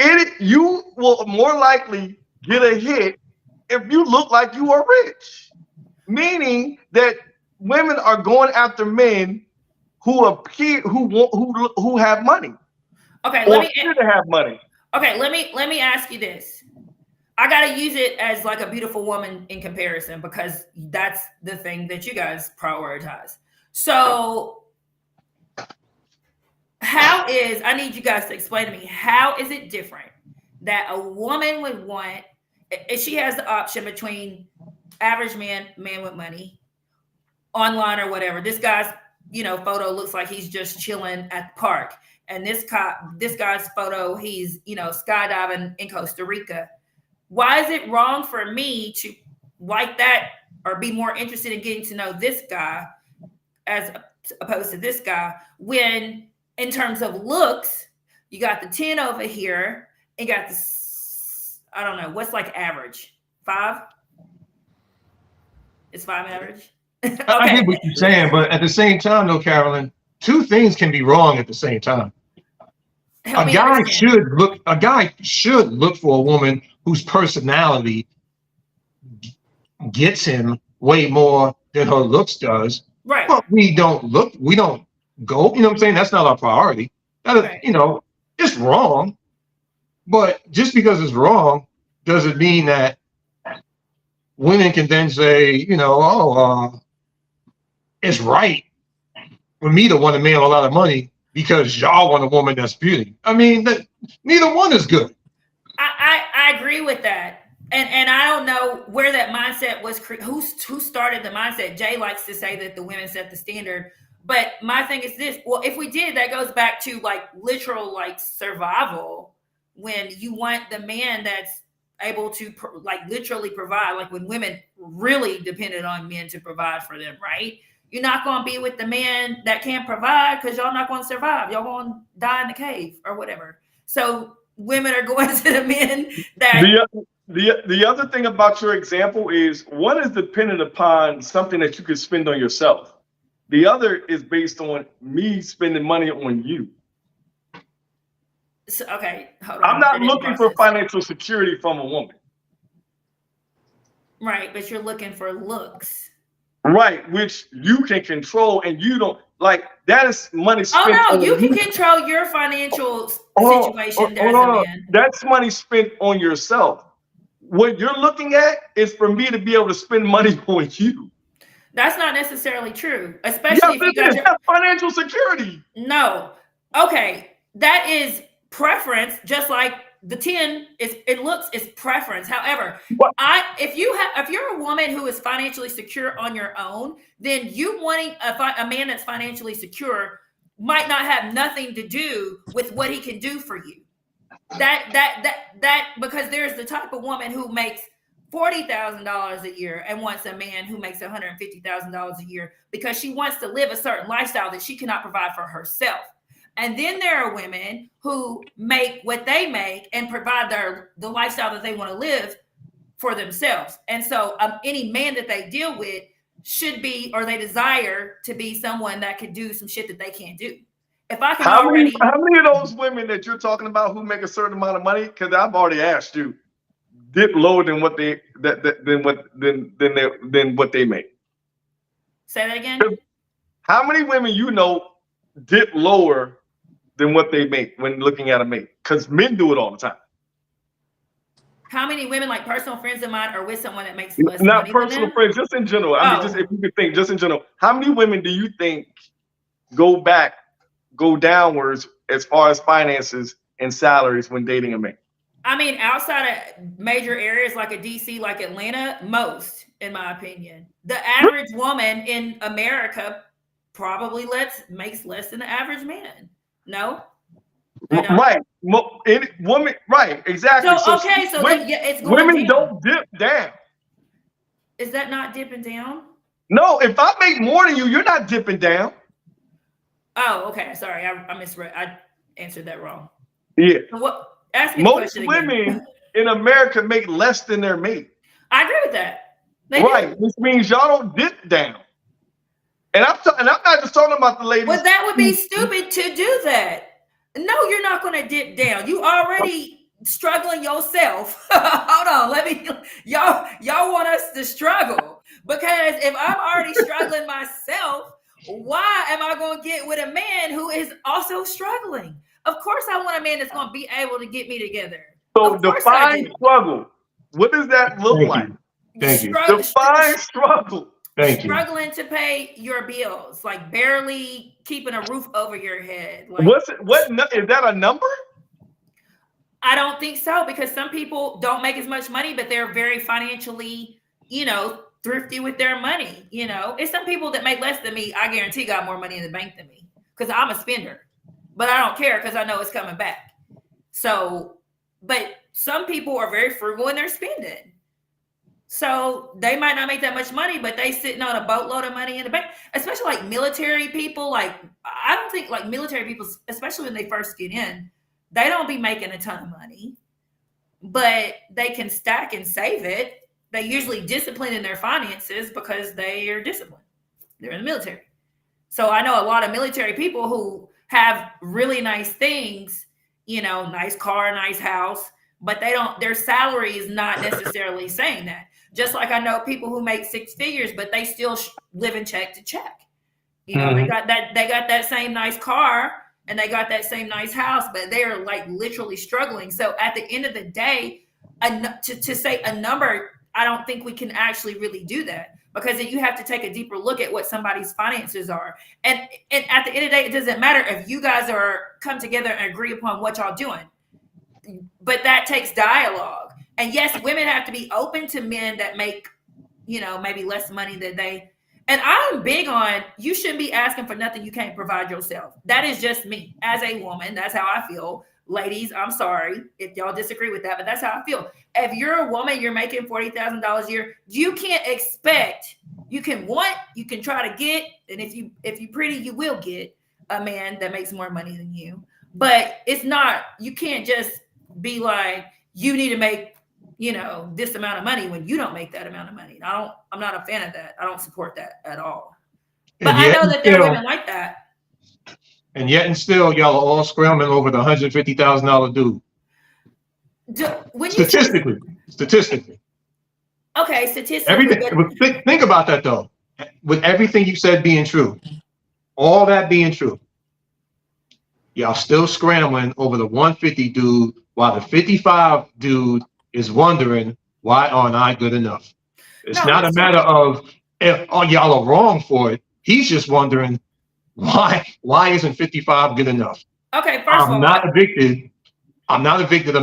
it. You will more likely get a hit if you look like you are rich. Meaning that women are going after men who appear, who have money. Okay, or appear to have money. Okay, let me ask you this. I got to use it as like a beautiful woman in comparison, because that's the thing that you guys prioritize. So I need you guys to explain to me, how is it different that a woman would want, if she has the option between average man with money, online or whatever, this guy's, photo looks like he's just chilling at the park. And this guy's photo, he's, skydiving in Costa Rica. Why is it wrong for me to like that or be more interested in getting to know this guy as opposed to this guy, when in terms of looks, you got the 10 over here and got this, I don't know, what's like average? 5? Is 5 average? Okay. I get what you're saying, but at the same time, though, Carolyn, 2 things can be wrong at the same time. A guy should look for a woman whose personality gets him way more than her looks does. Right. But we don't go, you know what I'm saying? That's not our priority. That is, it's wrong. But just because it's wrong doesn't mean that women can then say, it's right for me to want a man with a lot of money because y'all want a woman that's beauty. I mean, neither one is good. I agree with that. And I don't know where that mindset was, who started the mindset. Jay likes to say that the women set the standard. But my thing is this. Well, if we did, that goes back to like literal like survival, when you want the man that's able to like literally provide, like when women really depended on men to provide for them, right? You're not going to be with the man that can't provide, because y'all not going to survive. Y'all going to die in the cave or whatever. So women are going to the men that... The other thing about your example is, one is dependent upon something that you could spend on yourself. The other is based on me spending money on you. So, okay, hold on. I'm not looking for financial security from a woman. Right, but you're looking for looks. Right, which you can control, and you don't like that is money spent. Oh no, on you can you. control your financial Oh, situation hold as a on. man. That's money spent on yourself. What you're looking at is for me to be able to spend money on you. That's not necessarily true, Yes, especially if you it got is. your That's financial security. no. Okay, that is preference, just like the 10 is it looks is preference. However, But if you're a woman who is financially secure on your own, then you wanting a man that's financially secure might not have nothing to do with what he can do for you. That because there's the type of woman who makes $40,000 a year and wants a man who makes $150,000 a year because she wants to live a certain lifestyle that she cannot provide for herself. And then there are women who make what they make and provide the lifestyle that they want to live for themselves. And so any man that they deal with should be, or they desire to be, someone that could do some shit that they can't do. If I can how many already, of those women that you're talking about who make a certain amount of money? Because I've already asked you, dip lower than what they than what they make. say that again. How many women you know dip lower than what they make when looking at a mate? Because men do it all the time. How many women, like personal friends of mine, are with someone that makes less Not money personal than them? friends, just in general. I mean, just Oh. if you could think, just in general, how many women do you think go downwards as far as finances and salaries when dating a man? I mean, outside of major areas like a DC, like Atlanta, most, in my opinion. The average woman in America probably makes less than the average man. No? They don't? Right. Woman, right, exactly. So, okay, so it's going women down. don't dip down. Is that not dipping down? No, if I make more than you, you're not dipping down. Oh, okay. Sorry, I misread. I answered that wrong. Yeah. So ask me the Most question women again. in America make less than their mate. I agree with that. They Right, do. which means y'all don't dip down. And I'm not just talking about the ladies. Well, that would be stupid to do that. No, you're not going to dip down. You already struggling yourself. Hold on, y'all want us to struggle, because if I'm already struggling myself, why am I going to get with a man who is also struggling? Of course, I want a man that's going to be able to get me together. So Of course I define do. struggle. What does that look like? Thank you. Define struggle. Thank you. Struggling to pay your bills, like barely keeping a roof over your head. Like, What is that a number? I don't think so, because some people don't make as much money, but they're very financially, thrifty with their money. It's some people that make less than me. I guarantee got more money in the bank than me, because I'm a spender, but I don't care because I know it's coming back. So, but some people are very frugal in their spending. So they might not make that much money, but they sitting on a boatload of money in the bank, especially like military people. Like, I don't think like military people, especially when they first get in, they don't be making a ton of money, but they can stack and save it. They usually discipline in their finances because they are disciplined. They're in the military. So I know a lot of military people who have really nice things, nice car, nice house, but their salary is not necessarily saying that. Just like I know people who make six figures, but they still live in check to check. They got that same nice car and they got that same nice house, but they're like literally struggling. So at the end of the day, to say a number, I don't think we can actually really do that, because you have to take a deeper look at what somebody's finances are. And at the end of the day, it doesn't matter if you guys come together and agree upon what y'all doing, but that takes dialogue. And yes, women have to be open to men that make, maybe less money than they. And I'm big on, you shouldn't be asking for nothing you can't provide yourself. That is just me as a woman. That's how I feel. Ladies, I'm sorry if y'all disagree with that, but that's how I feel. If you're a woman, you're making $40,000 a year, you can't expect, you can try to get, and if you pretty, you will get a man that makes more money than you. But it's not, you can't just be like, you need to make, this amount of money when you don't make that amount of money. I'm not a fan of that. I don't support that at all. But I know that there are women like that. And yet and still, y'all are all scrambling over the $150,000 dude. Statistically. Okay, statistically. Think about that though. with everything you said being true, all that being true, y'all still scrambling over the 150 dude while the 55 dude is wondering, why aren't I good enough? It's not a matter of y'all are wrong for it. He's just wondering, why isn't 55 good enough? Okay, first of all, I'm not evicted. I'm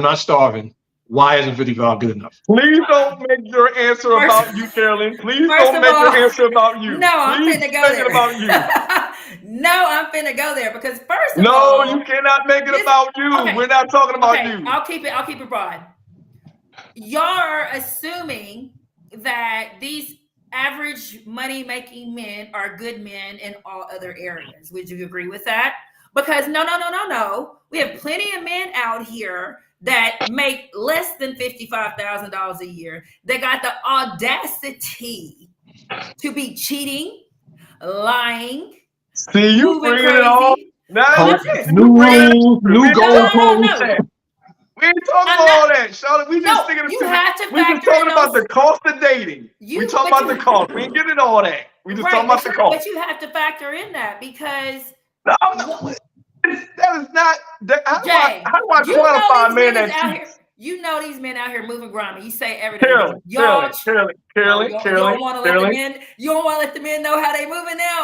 not starving. Why isn't 55 good enough? Please don't make your answer about you, Carolyn. Please don't make your answer about you. No, I'm finna go there. About you. No, I'm finna go there because first of all, you cannot make it about you. Okay. We're not talking about you. I'll keep it broad. Y'all are assuming that these average money-making men are good men in all other areas. Would you agree with that? Because no. We have plenty of men out here that make less than $55,000 a year. They got the audacity to be cheating, lying. See, you bringing it all. Now, new rules, new goalposts. We ain't talking about all that, Charlotte. We just thinking you have to we just talking about the cost of dating. We talking about the cost. We ain't getting all that. We just talking about the cost. But you have to factor in that because that is not. How do I qualify a man that cheats? You know these men out here moving grimy. You say every day. Carolyn. You don't want to let the men know how they moving now.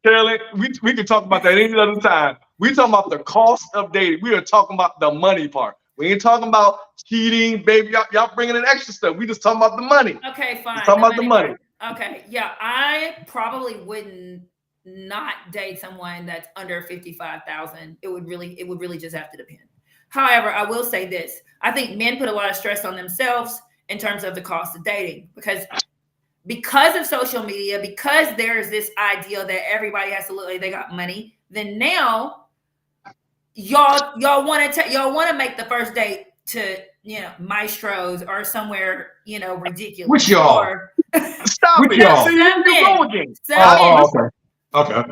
Carolyn, we can talk about that any other time. We talking about the cost of dating. We are talking about the money part. We ain't talking about cheating, baby. Y'all bringing in extra stuff. We just talking about the money. Okay, fine. Talking about the money. Okay, yeah. I probably wouldn't not date someone that's under 55,000. It would really just have to depend. However, I will say this. I think men put a lot of stress on themselves in terms of the cost of dating because of social media, because there's this idea that everybody has to look like they got money. Then now y'all want to make the first date to Maestro's or somewhere ridiculous. Which y'all? Stop Which it. y'all? See, you go again. Okay.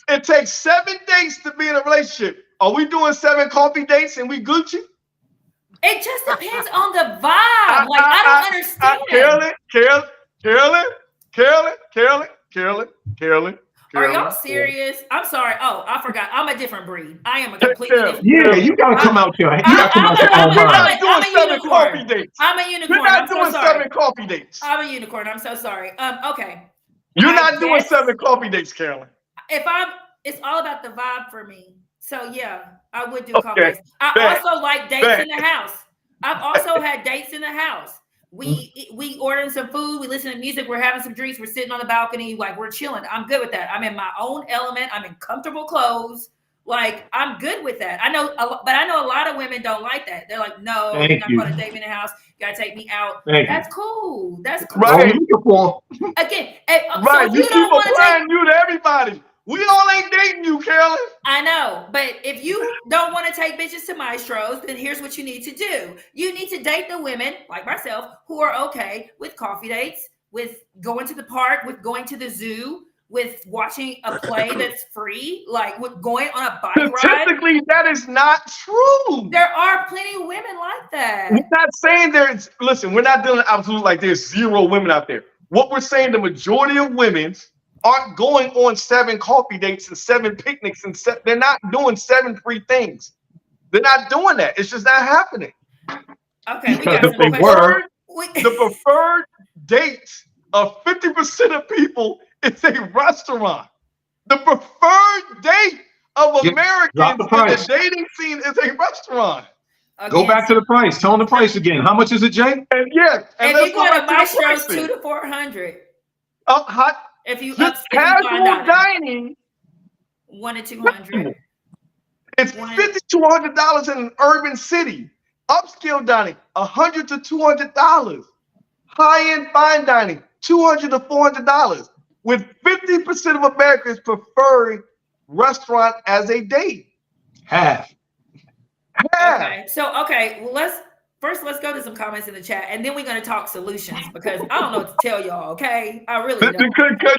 It takes 7 dates to be in a relationship. Are we doing 7 coffee dates and we Gucci? It just depends on the vibe. I don't understand. Carolyn. Are y'all serious? I'm sorry. Oh, I forgot. I'm a different breed. I am a completely different breed. Yeah, you gotta come out here. We're not doing 7 coffee dates. I'm a unicorn. We're not doing 7 coffee dates. I'm a unicorn. I'm so sorry. Okay. You're not doing 7 coffee dates, Carolyn. It's all about the vibe for me. So yeah, I would do coffee dates. I also like dates in the house. I've also had dates in the house. We ordering some food, we listen to music, we're having some drinks, we're sitting on the balcony, like we're chilling. I'm good with that. I'm in my own element. I'm in comfortable clothes. Like I'm good with that. I know a lot of women don't like that. They're like, no, you're not going to date me in the house. You gotta take me out. That's cool. That's cool. Right. Again, right. So you keep applying you to everybody. We all ain't dating you, Carolyn. I know, but if you don't want to take bitches to Maestro's, then here's what you need to do. You need to date the women, like myself, who are okay with coffee dates, with going to the park, with going to the zoo, with watching a play that's free, like with going on a bike ride. Statistically, that is not true. There are plenty of women like that. We're not saying listen, we're not doing absolute like there's 0 women out there. What we're saying, the majority of women aren't going on 7 coffee dates and 7 picnics and they're not doing 7 free things. They're not doing that. It's just not happening. Okay, we got the preferred date of 50% of people is a restaurant. The preferred date of Americans in the dating scene is a restaurant. Go back to the price. Tell them the price again. How much is it, Jay? And if you go to Maestro's, $200 to $400. If you casual dining, $100 to $200. It's $5,200 in an urban city. Upscale dining, $100 to $200. High-end fine dining, $200 to $400. With 50% of Americans preferring restaurant as a date. Half. Okay. So well, let's go to some comments in the chat, and then we're going to talk solutions because I don't know what to tell y'all. Okay, I really don't.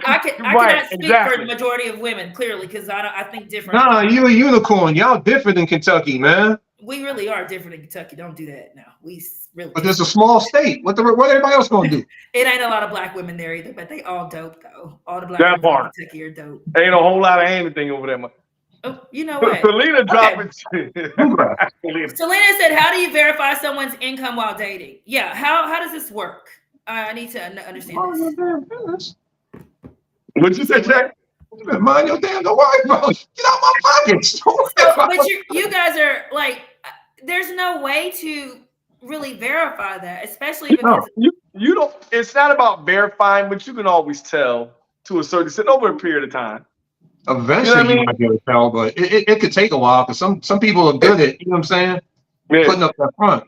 I cannot speak for the majority of women clearly because I think different. Nah, you a unicorn. Y'all different in Kentucky, man. really are different in Kentucky. Don't do that now. We really. But there's a small state. What everybody else gonna do? It ain't a lot of black women there either, but they all dope though. All the black That women in part. Kentucky are dope. Ain't a whole lot of anything over there. Oh, you know what? Selena dropping. Selena said, "How do you verify someone's income while dating?" Yeah, how does this work? I need to understand this. What'd you say, Jack? Mind your damn, don't worry about it. Get out my pockets. But you guys are like, there's no way to really verify that, especially because you don't. It's not about verifying, but you can always tell to a certain extent over a period of time. Eventually, you might be able to tell, but it could take a while because some people are good at, you know what I'm saying, putting up that front.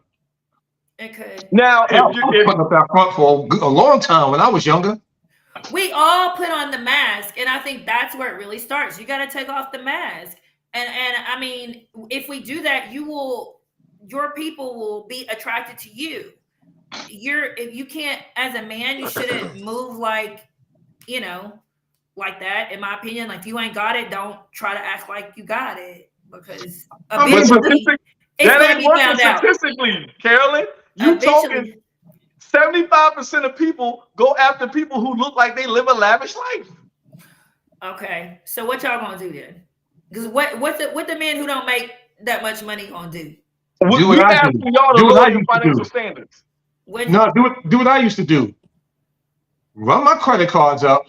It could. Now, I was putting up that front for a long time when I was younger. We all put on the mask, and I think that's where it really starts. You got to take off the mask, and I mean, if we do that, your people will be attracted to you. If you can't, as a man, you shouldn't move like, like that. In my opinion, like if you ain't got it, don't try to act like you got it because eventually it's going to be found out. Statistically, Carolyn, you talking. 75% of people go after people who look like they live a lavish life. Okay, so what y'all gonna do then? Because what the men who don't make that much money gonna do? Do what I do. Y'all to lower your financial standards. No, do what I used to do. Run my credit cards up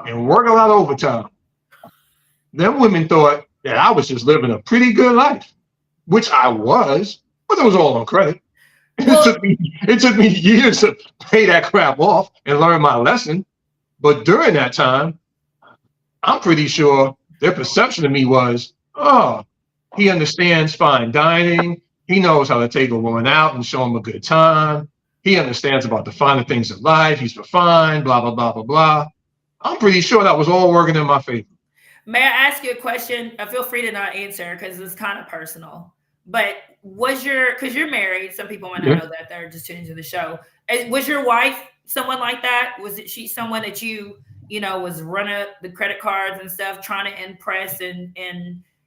and work a lot of overtime. Them women thought that I was just living a pretty good life, which I was, but it was all on credit. Well, it took me years to pay that crap off and learn my lesson. But during that time, I'm pretty sure their perception of me was, oh, he understands fine dining. He knows how to take a woman out and show him a good time. He understands about the finer things of life. He's refined, blah, blah, blah, blah, blah. I'm pretty sure that was all working in my favor. May I ask you a question? Feel free to not answer because it's kind of personal. But because you're married, some people might not know that, they're just tuning to the show. Was your wife someone like that? Was she someone that you was running up the credit cards and stuff, trying to impress and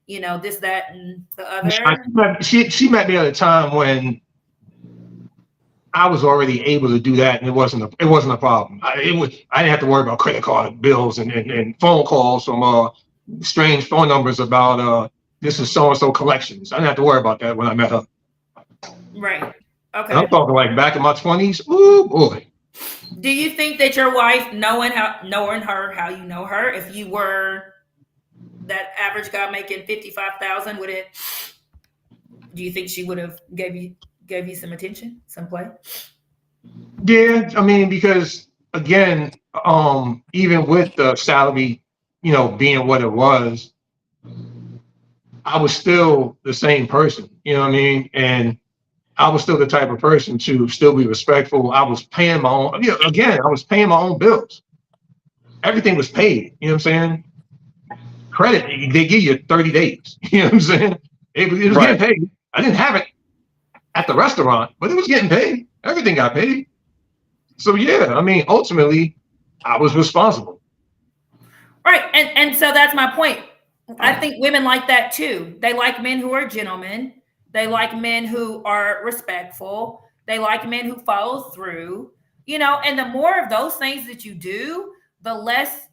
this, that, and the other? She met me at a time when I was already able to do that, and it wasn't a problem. I didn't have to worry about credit card bills and phone calls from strange phone numbers about this is so-and-so collections. I didn't have to worry about that when I met her. Right. Okay. And I'm talking like back in my 20s. Ooh, boy. Do you think that your wife, knowing her how you know her, if you were that average guy making $55,000, do you think she would have gave you some attention, some play? Yeah, I mean, because again, even with the salary, being what it was, I was still the same person, you know what I mean? And I was still the type of person to still be respectful. I was paying my own, I was paying my own bills. Everything was paid, you know what I'm saying? Credit, they give you 30 days, you know what I'm saying? It was getting paid. I didn't have it at the restaurant, but it was getting paid. Everything got paid. So yeah, I mean, ultimately, I was responsible. Right, and so that's my point. I think women like that too. They like men who are gentlemen. They like men who are respectful. They like men who follow through, and the more of those things that you do, the less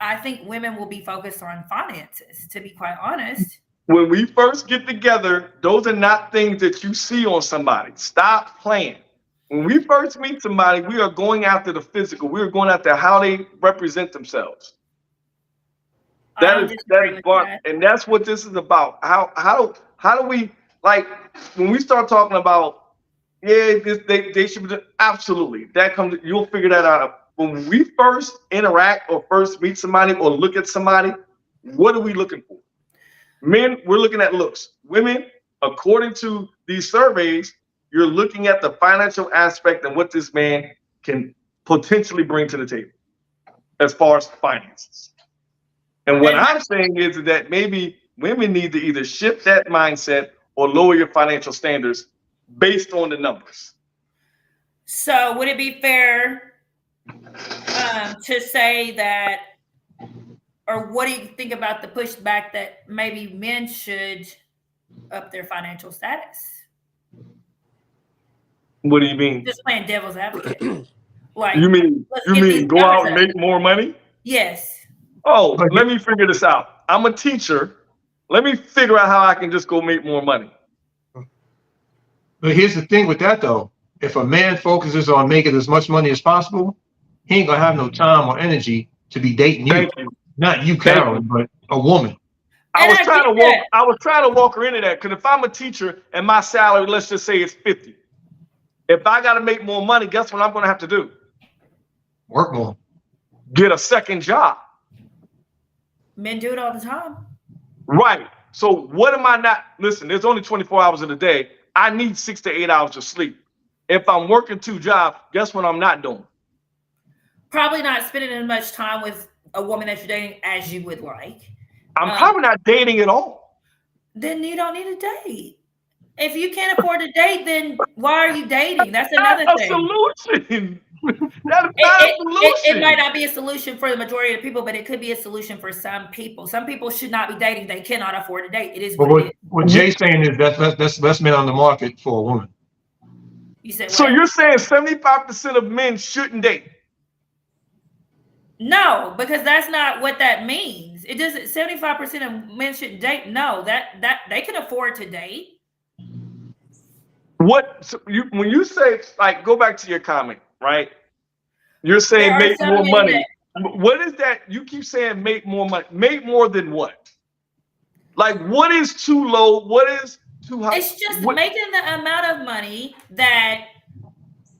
I think women will be focused on finances, to be quite honest. When we first get together, those are not things that you see on somebody. Stop playing. When we first meet somebody, we are going after the physical. We are going after how they represent themselves. That is fun, and that's what this is about. How do we, like, when we start talking about they should be, absolutely, that comes, you'll figure that out. When we first interact or first meet somebody or look at somebody, what are we looking for? Men, we're looking at looks. Women, according to these surveys, you're looking at the financial aspect and what this man can potentially bring to the table as far as finances. And what I'm saying is that maybe women need to either shift that mindset or lower your financial standards based on the numbers. So would it be fair to say that, or what do you think about the pushback that maybe men should up their financial status. What do you mean? Just playing devil's advocate. Like, You mean let's you get mean these go numbers out and up. make more money? Yes. Oh, let me figure this out. I'm a teacher. Let me figure out how I can just go make more money. But here's the thing with that though. If a man focuses on making as much money as possible, he ain't gonna have no time or energy to be dating you. Thank you. Not you, Thank Carolyn, but a woman. I was trying to walk. that. I was trying to walk her into that because if I'm a teacher and my salary, let's just say it's 50, if I got to make more money, guess what I'm going to have to do? Work more. Get a second job. Men do it all the time. Right. So what am I not? Listen, there's only 24 hours in a day. I need 6 to 8 hours of sleep. If I'm working 2 jobs, guess what I'm not doing? Probably not spending as much time with a woman that you're dating as you would like. I'm probably not dating at all. Then you don't need to date. If you can't afford to date, then why are you dating? That's another That's a thing. solution. That is not a solution. It might not be a solution for the majority of people, but it could be a solution for some people. Some people should not be dating. They cannot afford to date. It is But what it is. what Jay's saying is that's less men on the market for a woman. You said what? So you're saying 75% of men shouldn't date? No, because that's not what that means. It doesn't. 75% of men shouldn't date. No, that they can afford to date. What so when you say, like, go back to your comment, right? You're saying make more money. What is that? You keep saying make more money. Make more than what? Like, what is too low? What is too high? It's just making the amount of money that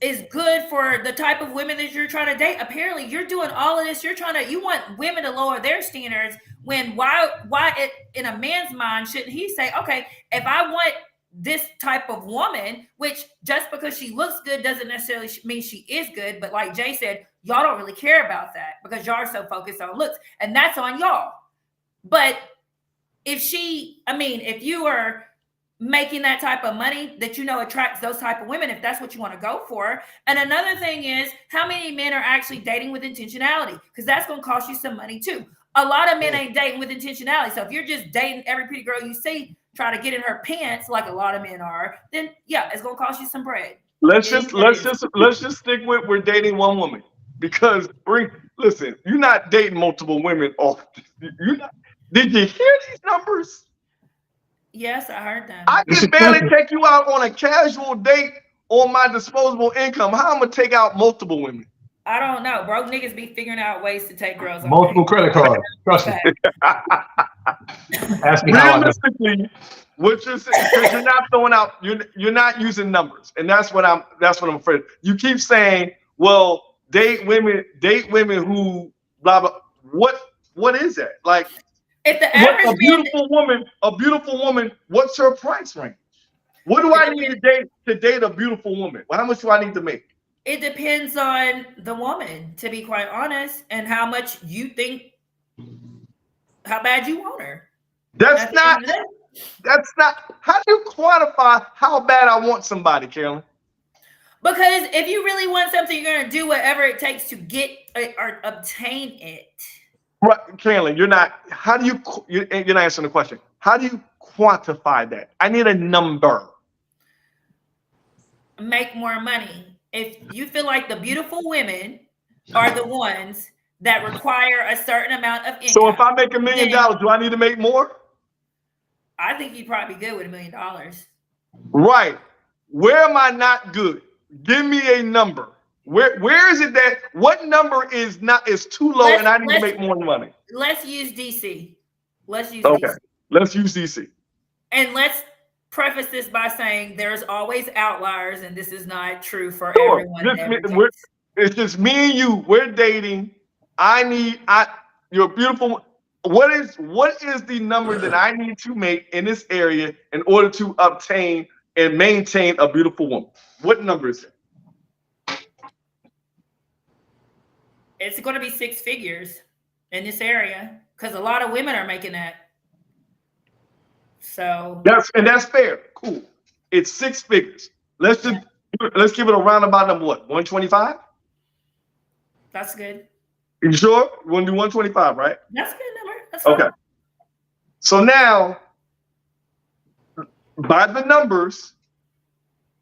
is good for the type of women that you're trying to date. Apparently, you're doing all of this. You want women to lower their standards. Why it, in a man's mind, shouldn't he say, okay, if I want this type of woman, which just because she looks good doesn't necessarily mean she is good. But like Jay said, y'all don't really care about that because y'all are so focused on looks, and that's on y'all. But if you are making that type of money that attracts those type of women, if that's what you want to go for. And another thing is, how many men are actually dating with intentionality? Because that's going to cost you some money too. A lot of men ain't dating with intentionality. So if you're just dating every pretty girl you see, try to get in her pants like a lot of men are, then yeah, it's going to cost you some bread. Let's just stick with we're dating one woman, because listen, you're not dating multiple women off. Did you hear these numbers? Yes, I heard them. I can barely take you out on a casual date on my disposable income. How am I gonna take out multiple women? I don't know. Broke niggas be figuring out ways to take girls on multiple credit cards. Trust me. Ask me how. Realistically, what you're saying, because you're not throwing out, you're not using numbers, and that's what I'm afraid of. You keep saying, well, date women who blah blah. What is that? Like, if the average a beautiful woman, what's her price range? What do I need to date a beautiful woman? How much do I need to make? It depends on the woman, to be quite honest, and how much you think, how bad you want her. That's not. How do you quantify how bad I want somebody, Carolyn? Because if you really want something, you're going to do whatever it takes to get it or obtain it. Right, Carolyn, you're not answering the question. How do you quantify that? I need a number. Make more money. If you feel like the beautiful women are the ones that require a certain amount of income. So if I make $1 million, do I need to make more? I think you'd probably be good with $1 million. Right. Where am I not good? Give me a number. Where is it that what number is too low and I need to make more money? Let's use DC. Let's use DC. Let's use DC. And let's preface this by saying there's always outliers, and this is not true for everyone. It's just me and you. We're dating. You're beautiful. What is the number that I need to make in this area in order to obtain and maintain a beautiful woman? What number is it? It's going to be 6 figures in this area because a lot of women are making that. So that's fair. Cool. It's 6 figures. Let's give it a roundabout number. What? 125? That's good. You sure? You want to do 125, right? That's a good number. That's fine. Okay. So now, by the numbers,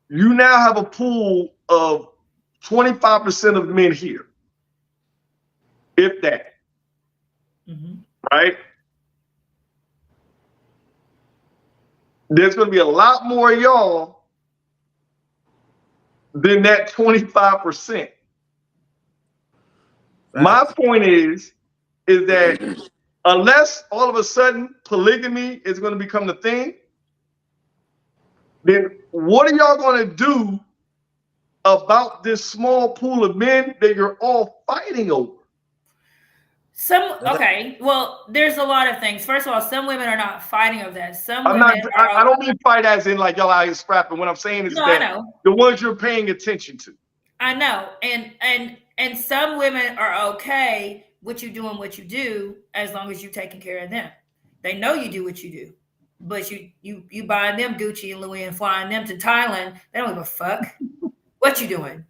you now have a pool of 25% of men here, if that, right? There's going to be a lot more of y'all than that 25%. My point is that unless all of a sudden polygamy is going to become the thing, then what are y'all going to do about this small pool of men that you're all fighting over? Okay, well, there's a lot of things. First of all, some women are not fighting over that. I don't mean fight as in like y'all out here scrapping. What I'm saying is that the ones you're paying attention to. I know, and some women are okay with you doing what you do as long as you're taking care of them. They know you do what you do, but you buying them Gucci and Louis and flying them to Thailand. They don't give a fuck what you doing.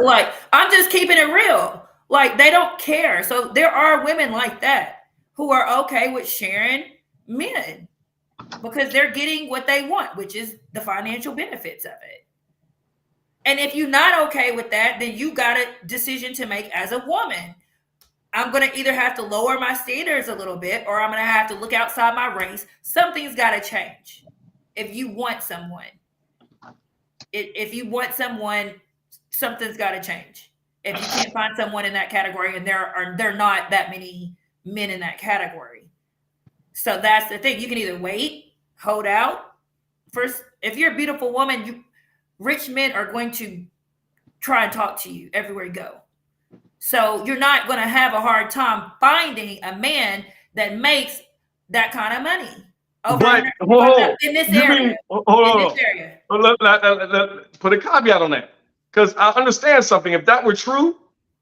Like, I'm just keeping it real. Like, they don't care. So there are women like that who are okay with sharing men because they're getting what they want, which is the financial benefits of it. And if you're not okay with that, then you got a decision to make as a woman. I'm going to either have to lower my standards a little bit, or I'm going to have to look outside my race. Something's got to change. If you want someone, something's got to change. If you can't find someone in that category, and there are not that many men in that category. So that's the thing. You can either wait, hold out. First, if you're a beautiful woman, rich men are going to try and talk to you everywhere you go. So you're not going to have a hard time finding a man that makes that kind of money in this area. Put a caveat on that, because I understand something. If that were true,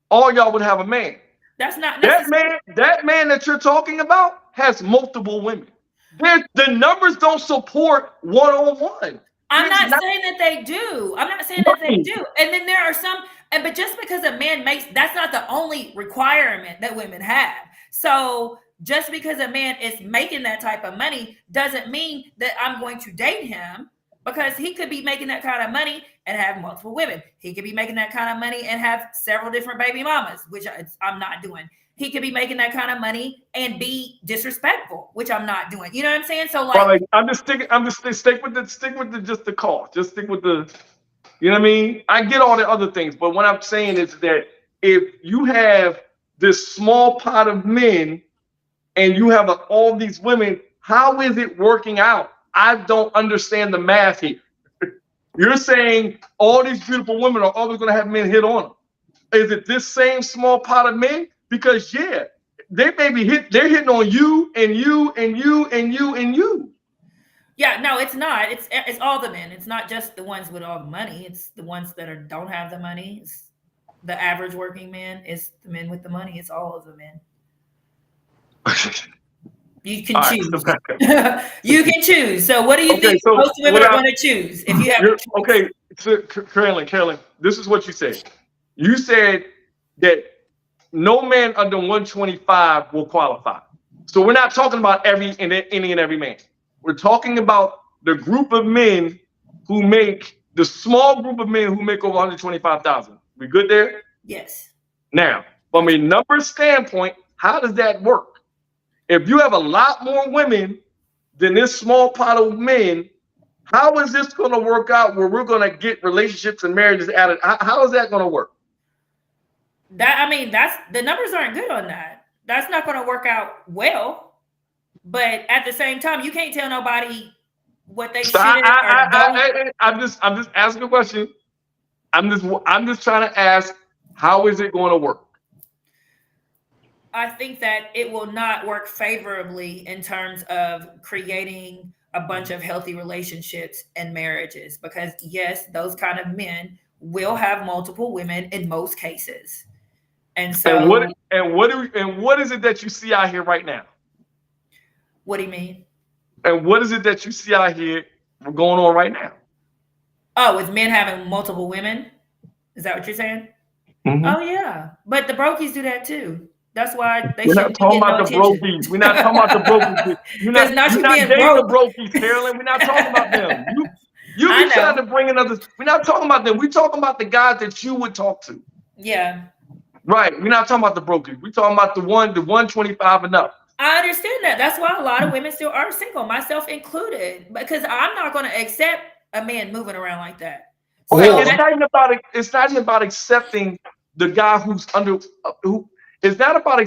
all y'all would have a man. That's not that man. That man that you're talking about has multiple women. The numbers don't support one-on-one. I'm not saying that they do. I'm not saying that they do. And then there are some, but just because a man makes, that's not the only requirement that women have. So just because a man is making that type of money doesn't mean that I'm going to date him, because he could be making that kind of money and have multiple women. He could be making that kind of money and have several different baby mamas, which I'm not doing. He could be making that kind of money and be disrespectful, which I'm not doing. You know what I'm saying? So like, I'm just stick with the call. Just stick with the, you know what I mean? I get all the other things, but what I'm saying is that if you have this small pot of men and you have all these women, how is it working out? I don't understand the math here. You're saying all these beautiful women are always going to have men hit on them. Is it this same small pot of men? Because they may be they're hitting on you and you and you and you and you. Yeah, no, it's not. It's all the men. It's not just the ones with all the money. It's the ones that don't have the money. It's the average working man. It's the men with the money. It's all of the men. You can choose. You can choose. So what do you think most women are going to choose if you have? Okay, so Carolyn, this is what you said. You said that no man under 125 will qualify. So we're not talking about any and every man. We're talking about the group of men who make, the small group of men who make over 125,000. We good there? Yes. Now, from a numbers standpoint, how does that work? If you have a lot more women than this small pot of men, how is this going to work out where we're going to get relationships and marriages added? How is that going to work? That's the numbers aren't good on that. That's not going to work out well. But at the same time, you can't tell nobody what they should or don't. I'm just asking a question. I'm just trying to ask, how is it going to work? I think that it will not work favorably in terms of creating a bunch of healthy relationships and marriages, because yes, those kind of men will have multiple women in most cases. And so, what is it that you see out here right now? What do you mean? And what is it that you see out here going on right now? Oh, is men having multiple women? Is that what you're saying? Mm-hmm. Oh yeah, but the brokies do that too. That's why they We're not shouldn't be talking getting about no the attention. brokies. We're not talking about the brokies. You're Because not, not you're you not being dating broke. the brokies, Carolyn. We're not talking about them. You I be trying know. to bring another. We're not talking about them. We're talking about the guys that you would talk to. Yeah. Right. We're not talking about the brokies. We're talking about the 125 and up. I understand that. That's why a lot of women still are single, myself included, because I'm not going to accept a man moving around like that. So It's not even about it. It's not even about accepting the guy who's under. Who it's not about.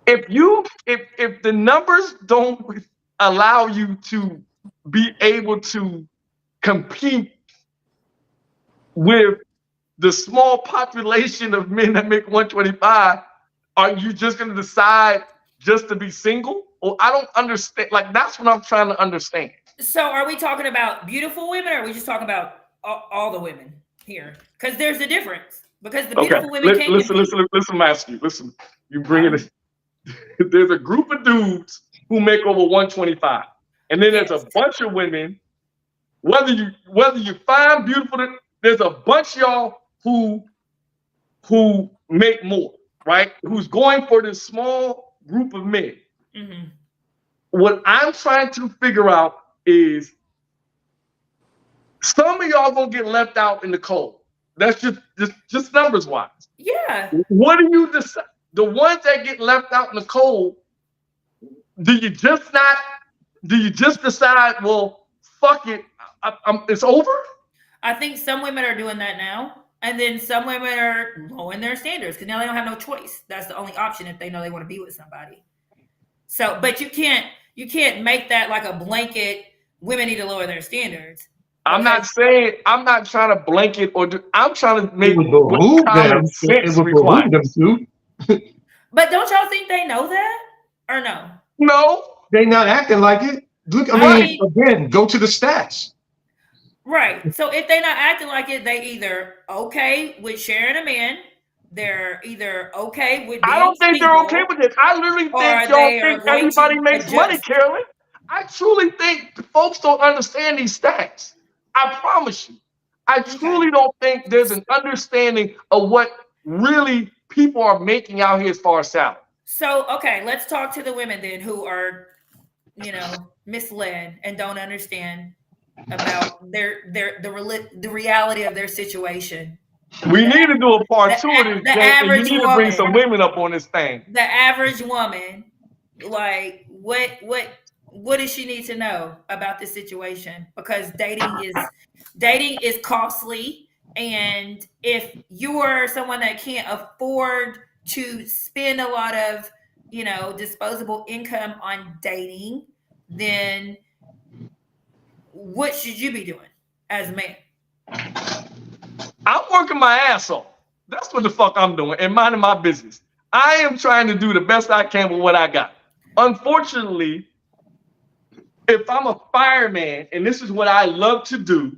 If the numbers don't allow you to be able to compete with the small population of men that make 125, are you just going to decide just to be single? Or I don't understand. Like, that's what I'm trying to understand. So are we talking about beautiful women, or are we just talking about all the women here? Because there's a difference. Because the beautiful women can't listen, compete. listen, Matthew. Listen, you bring it. There's a group of dudes who make over 125, and then there's a bunch of women. Whether you find beautiful, there's a bunch of y'all who make more, right? Who's going for this small group of men. Mm-hmm. What I'm trying to figure out is some of y'all gonna get left out in the cold. That's just numbers wise. Yeah. What do you decide? The ones that get left out in the cold, do you just decide, well, fuck it, it's over? I think some women are doing that now. And then some women are lowering their standards because now they don't have no choice. That's the only option if they know they want to be with somebody. So, but you can't make that like a blanket, women need to lower their standards. I'm not trying to blanket I'm trying to make what common sense requires. But don't y'all think they know that? Or no? No. They're not acting like it. Look, I mean, again, go to the stats. Right. So if they're not acting like it, they either okay with sharing a man, they're either okay with being I don't think single, they're okay with it. I literally think y'all think everybody makes money, Carolyn. I truly think folks don't understand these stats. I promise you. I truly don't think there's an understanding of what really people are making out here as far as salary. So, okay, let's talk to the women then who are, misled and don't understand about the reality of their situation. We need to do a part 2 of this. The average you need to bring some women up on this thing. The average woman, like, what does she need to know about this situation? Because dating is costly, and if you are someone that can't afford to spend a lot of disposable income on dating, then what should you be doing as a man? I'm working my ass off. That's what the fuck I'm doing and minding my business. I am trying to do the best I can with what I got. Unfortunately, if I'm a fireman and this is what I love to do,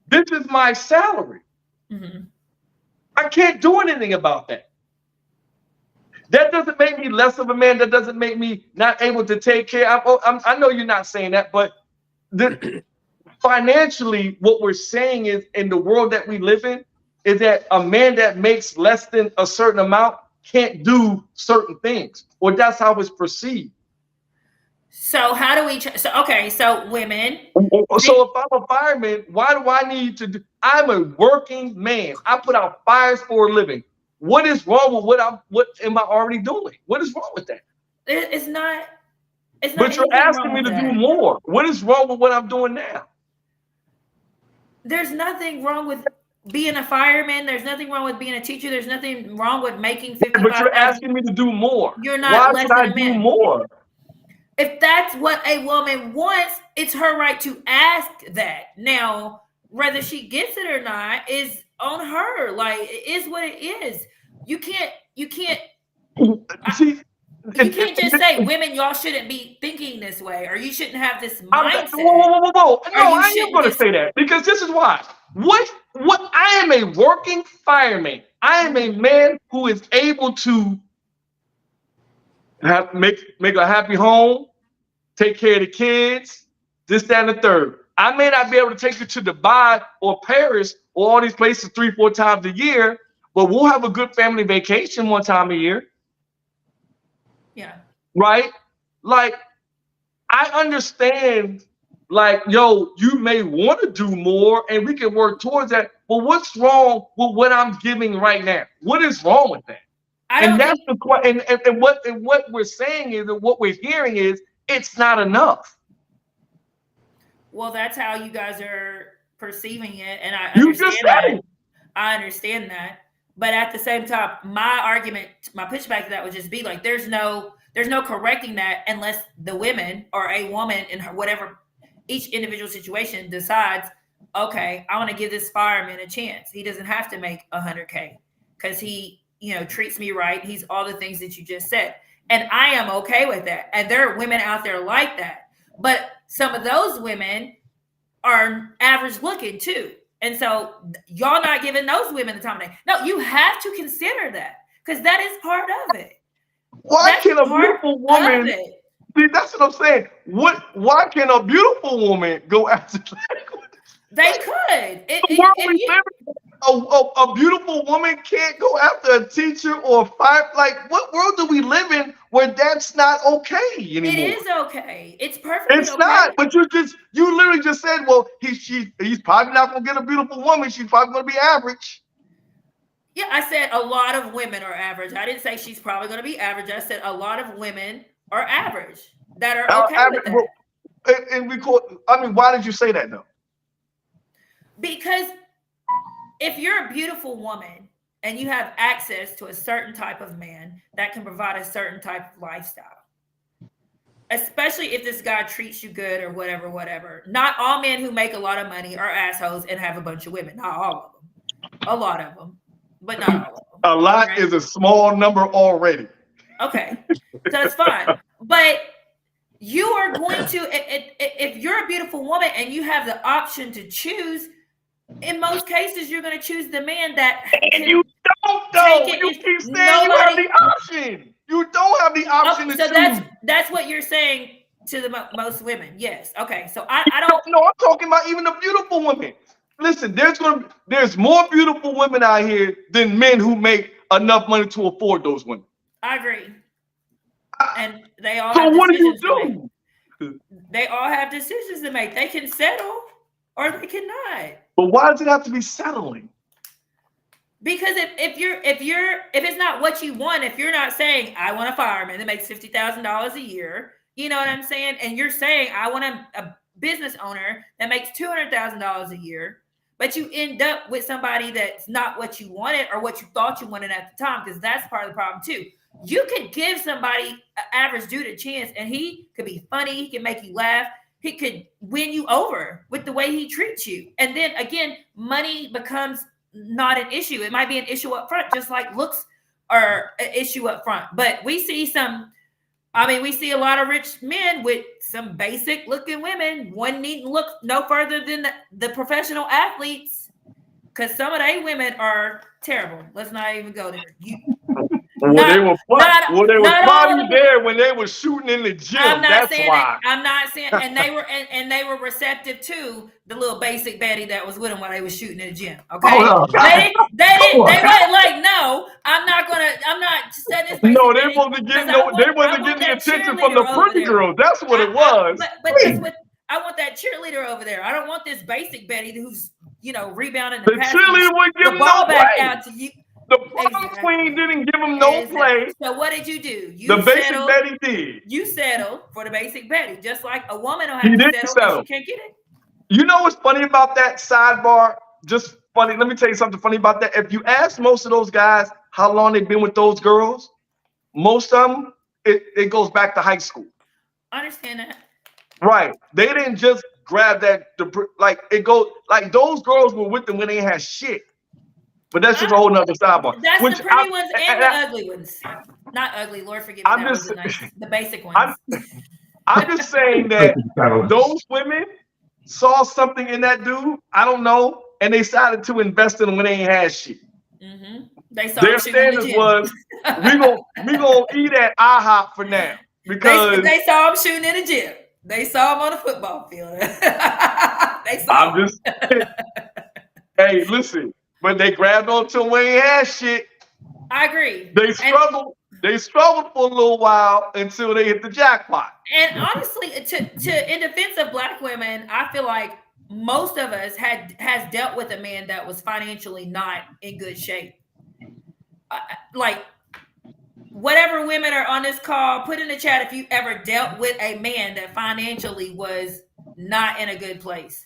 this is my salary. Mm-hmm. I can't do anything about that. That doesn't make me less of a man. That doesn't make me not able to take care. I know you're not saying that, but financially, what we're saying is in the world that we live in, is that a man that makes less than a certain amount can't do certain things, or that's how it's perceived. So how do we? So women. So if I'm a fireman, why do I need to do? I'm a working man. I put out fires for a living. What is wrong with what am I already doing? What is wrong with that? It's not. But you're asking me to do more. What is wrong with what I'm doing now? There's nothing wrong with being a fireman. There's nothing wrong with being a teacher. There's nothing wrong with making $55,000. But you're asking me to do more. You're not. Why should I do more? If that's what a woman wants, it's her right to ask that. Now, whether she gets it or not is on her. Like, it is what it is. You can't just say, women, y'all shouldn't be thinking this way, or you shouldn't have this mindset. Whoa. No, I ain't gonna say that, because this is why. What I am a working fireman. I am a man who is able to make a happy home, take care of the kids, this, that, and the third. I may not be able to take you to Dubai or Paris or all these places 3-4 times a year, but we'll have a good family vacation one time a year. Yeah. right? Like, I understand, like, yo, you may want to do more and we can work towards that. But what's wrong with what I'm giving right now? What is wrong with that? And that's the question. And what we're saying is, and what we're hearing is, it's not enough. Well, that's how you guys are perceiving it, and I You just understand said that. it. I understand that. But at the same time, my argument, my pushback to that would just be like, there's no correcting that unless the women or a woman in her whatever each individual situation decides, okay, I want to give this fireman a chance. He doesn't have to make 100K because he, treats me right. He's all the things that you just said. And I am okay with that. And there are women out there like that. But some of those women are average looking too. And so y'all not giving those women the time of day. No, you have to consider that because that is part of it. Why can a beautiful woman? See, that's what I'm saying. Why can a beautiful woman go after that? They could. A beautiful woman can't go after a teacher or fire. Like, what world do we live in where that's not okay anymore? It is okay. It's perfectly It's okay. not. But you literally just said, well, he's probably not gonna get a beautiful woman. She's probably gonna be average. Yeah, I said a lot of women are average. I didn't say she's probably gonna be average. I said a lot of women are average that are okay with that. Why did you say that though? Because if you're a beautiful woman and you have access to a certain type of man that can provide a certain type of lifestyle, especially if this guy treats you good or whatever. Not all men who make a lot of money are assholes and have a bunch of women. Not all of them. A lot of them, but not all of them. A lot is a small number already. Okay, so it's fine. But you are going to, if you're a beautiful woman and you have the option to choose, in most cases, you're going to choose the man that. And you don't, though. You keep saying you have the option. You don't have the option to choose. That's what you're saying to the most women. Yes. Okay. So I don't. No, I'm talking about even the beautiful women. Listen, there's more beautiful women out here than men who make enough money to afford those women. I agree. And they all. So what do you do? They all have decisions to make. They can settle or they cannot. But why does it have to be settling? Because if it's not what you want, if you're not saying I want a fireman that makes $50,000 a year, you know what I'm saying, and you're saying I want a business owner that makes $200,000 a year, but you end up with somebody that's not what you wanted or what you thought you wanted at the time, because that's part of the problem too. You could give somebody an average dude a chance, and he could be funny, he can make you laugh. He could win you over with the way he treats you. And then again, money becomes not an issue. It might be an issue up front, just like looks are an issue up front. But we see a lot of rich men with some basic looking women. One needn't look no further than the professional athletes, because some of they women are terrible. Let's not even go there. They were probably there when they were shooting in the gym. That's why. I'm not saying, and they were receptive to the little basic Betty that was with them while they were shooting in the gym. Okay, they weren't like, no, I'm not setting this. No, they wasn't getting the attention from the pretty girls. That's what it was. But that's what I want, that cheerleader over there. I don't want this basic Betty who's rebounding the cheerleader would give the ball back out to you. The prom queen didn't give him no play. So what did you do? The basic Betty did. You settled for the basic Betty, just like a woman will have to settle because she can't get it. You know what's funny about that sidebar? Just funny. Let me tell you something funny about that. If you ask most of those guys how long they've been with those girls, most of them, it goes back to high school. I understand that. Right. They didn't just grab that. Like those girls were with them when they had shit. But that's just a whole nother sidebar. That's the pretty ones and the ugly ones. Not ugly, Lord forgive me. The basic ones. I'm just saying that those women saw something in that dude, I don't know, and they decided to invest in him when they ain't had shit. Mm-hmm. Their standard was, we gonna eat at IHOP for now. Because they saw him shooting in the gym. They saw him on the football field. They saw him. Hey, listen. But they grabbed onto him when he had shit. I agree. They struggled. They struggled for a little while until they hit the jackpot. And honestly, to in defense of Black women, I feel like most of us has dealt with a man that was financially not in good shape. Like, whatever women are on this call, put in the chat if you ever dealt with a man that financially was not in a good place.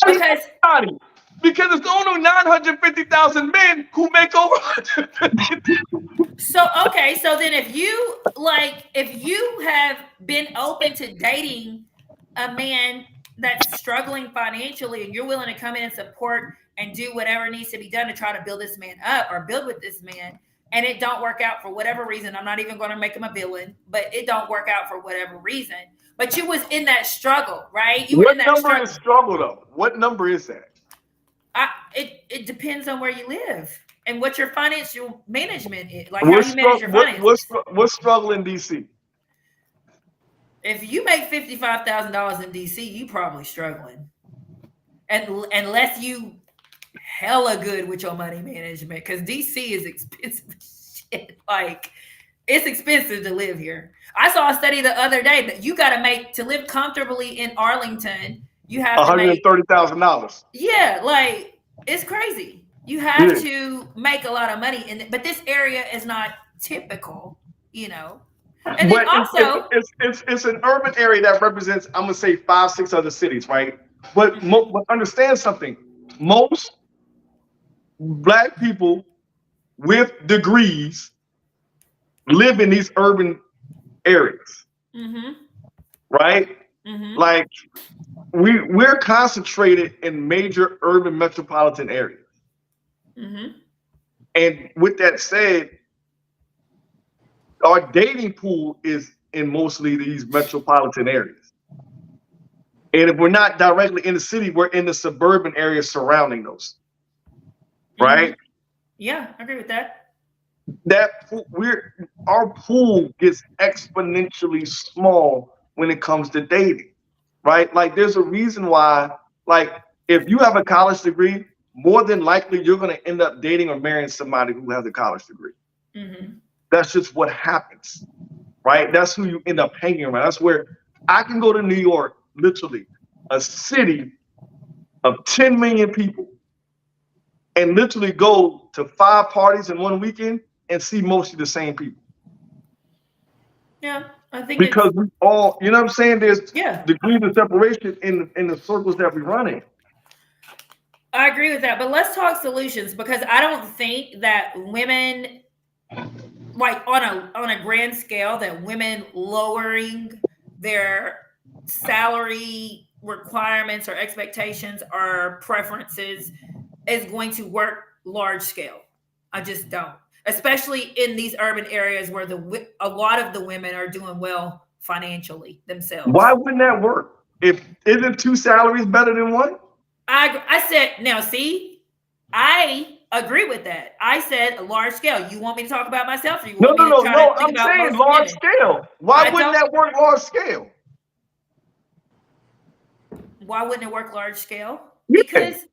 Because it's only 950,000 men who make over 150,000. So okay, so then if you have been open to dating a man that's struggling financially and you're willing to come in and support and do whatever needs to be done to try to build this man up or build with this man, and it don't work out for whatever reason, I'm not even going to make him a villain, but it don't work out for whatever reason. But you was in that struggle, right? You were in that struggle. What number is struggle though? What number is that? It depends on where you live and what your financial management is, like how you manage your finances. What's struggle in DC? If you make $55,000 in DC, you probably struggling, and unless you hella good with your money management, because DC is expensive shit. Like, it's expensive to live here. I saw a study the other day that you got to make to live comfortably in Arlington. You have to make $130,000. Yeah, like, it's crazy. You have to make a lot of money but this area is not typical, you know. And then also, it's an urban area that represents, I'm gonna say 5-6 other cities, right? But understand something. Most Black people with degrees live in these urban areas, right? Like, we're concentrated in major urban metropolitan areas. And with that said, our dating pool is in mostly these metropolitan areas. And if we're not directly in the city, we're in the suburban areas surrounding those. Right? Yeah, I agree with that. Our pool gets exponentially small when it comes to dating. Right? Like, there's a reason why, like, if you have a college degree, more than likely you're going to end up dating or marrying somebody who has a college degree. That's just what happens, right? That's who you end up hanging around. That's where I can go to New York, literally a city of 10 million people, and literally go to 5 parties in one weekend and see mostly the same people. Yeah, I think because we all, you know what I'm saying? There's degrees of separation in the circles that we run in. I agree with that, but let's talk solutions, because I don't think that women, like on a grand scale, that women lowering their salary requirements or expectations or preferences is going to work large scale. I just don't, especially in these urban areas where a lot of the women are doing well financially themselves. Why wouldn't that work? Isn't 2 salaries better than 1? I said, now see, I agree with that. I said a large scale. You want me to talk about myself, or you want me to try to think I'm about saying large scale. Why wouldn't that work large scale? Why wouldn't it work large scale? Yeah. Because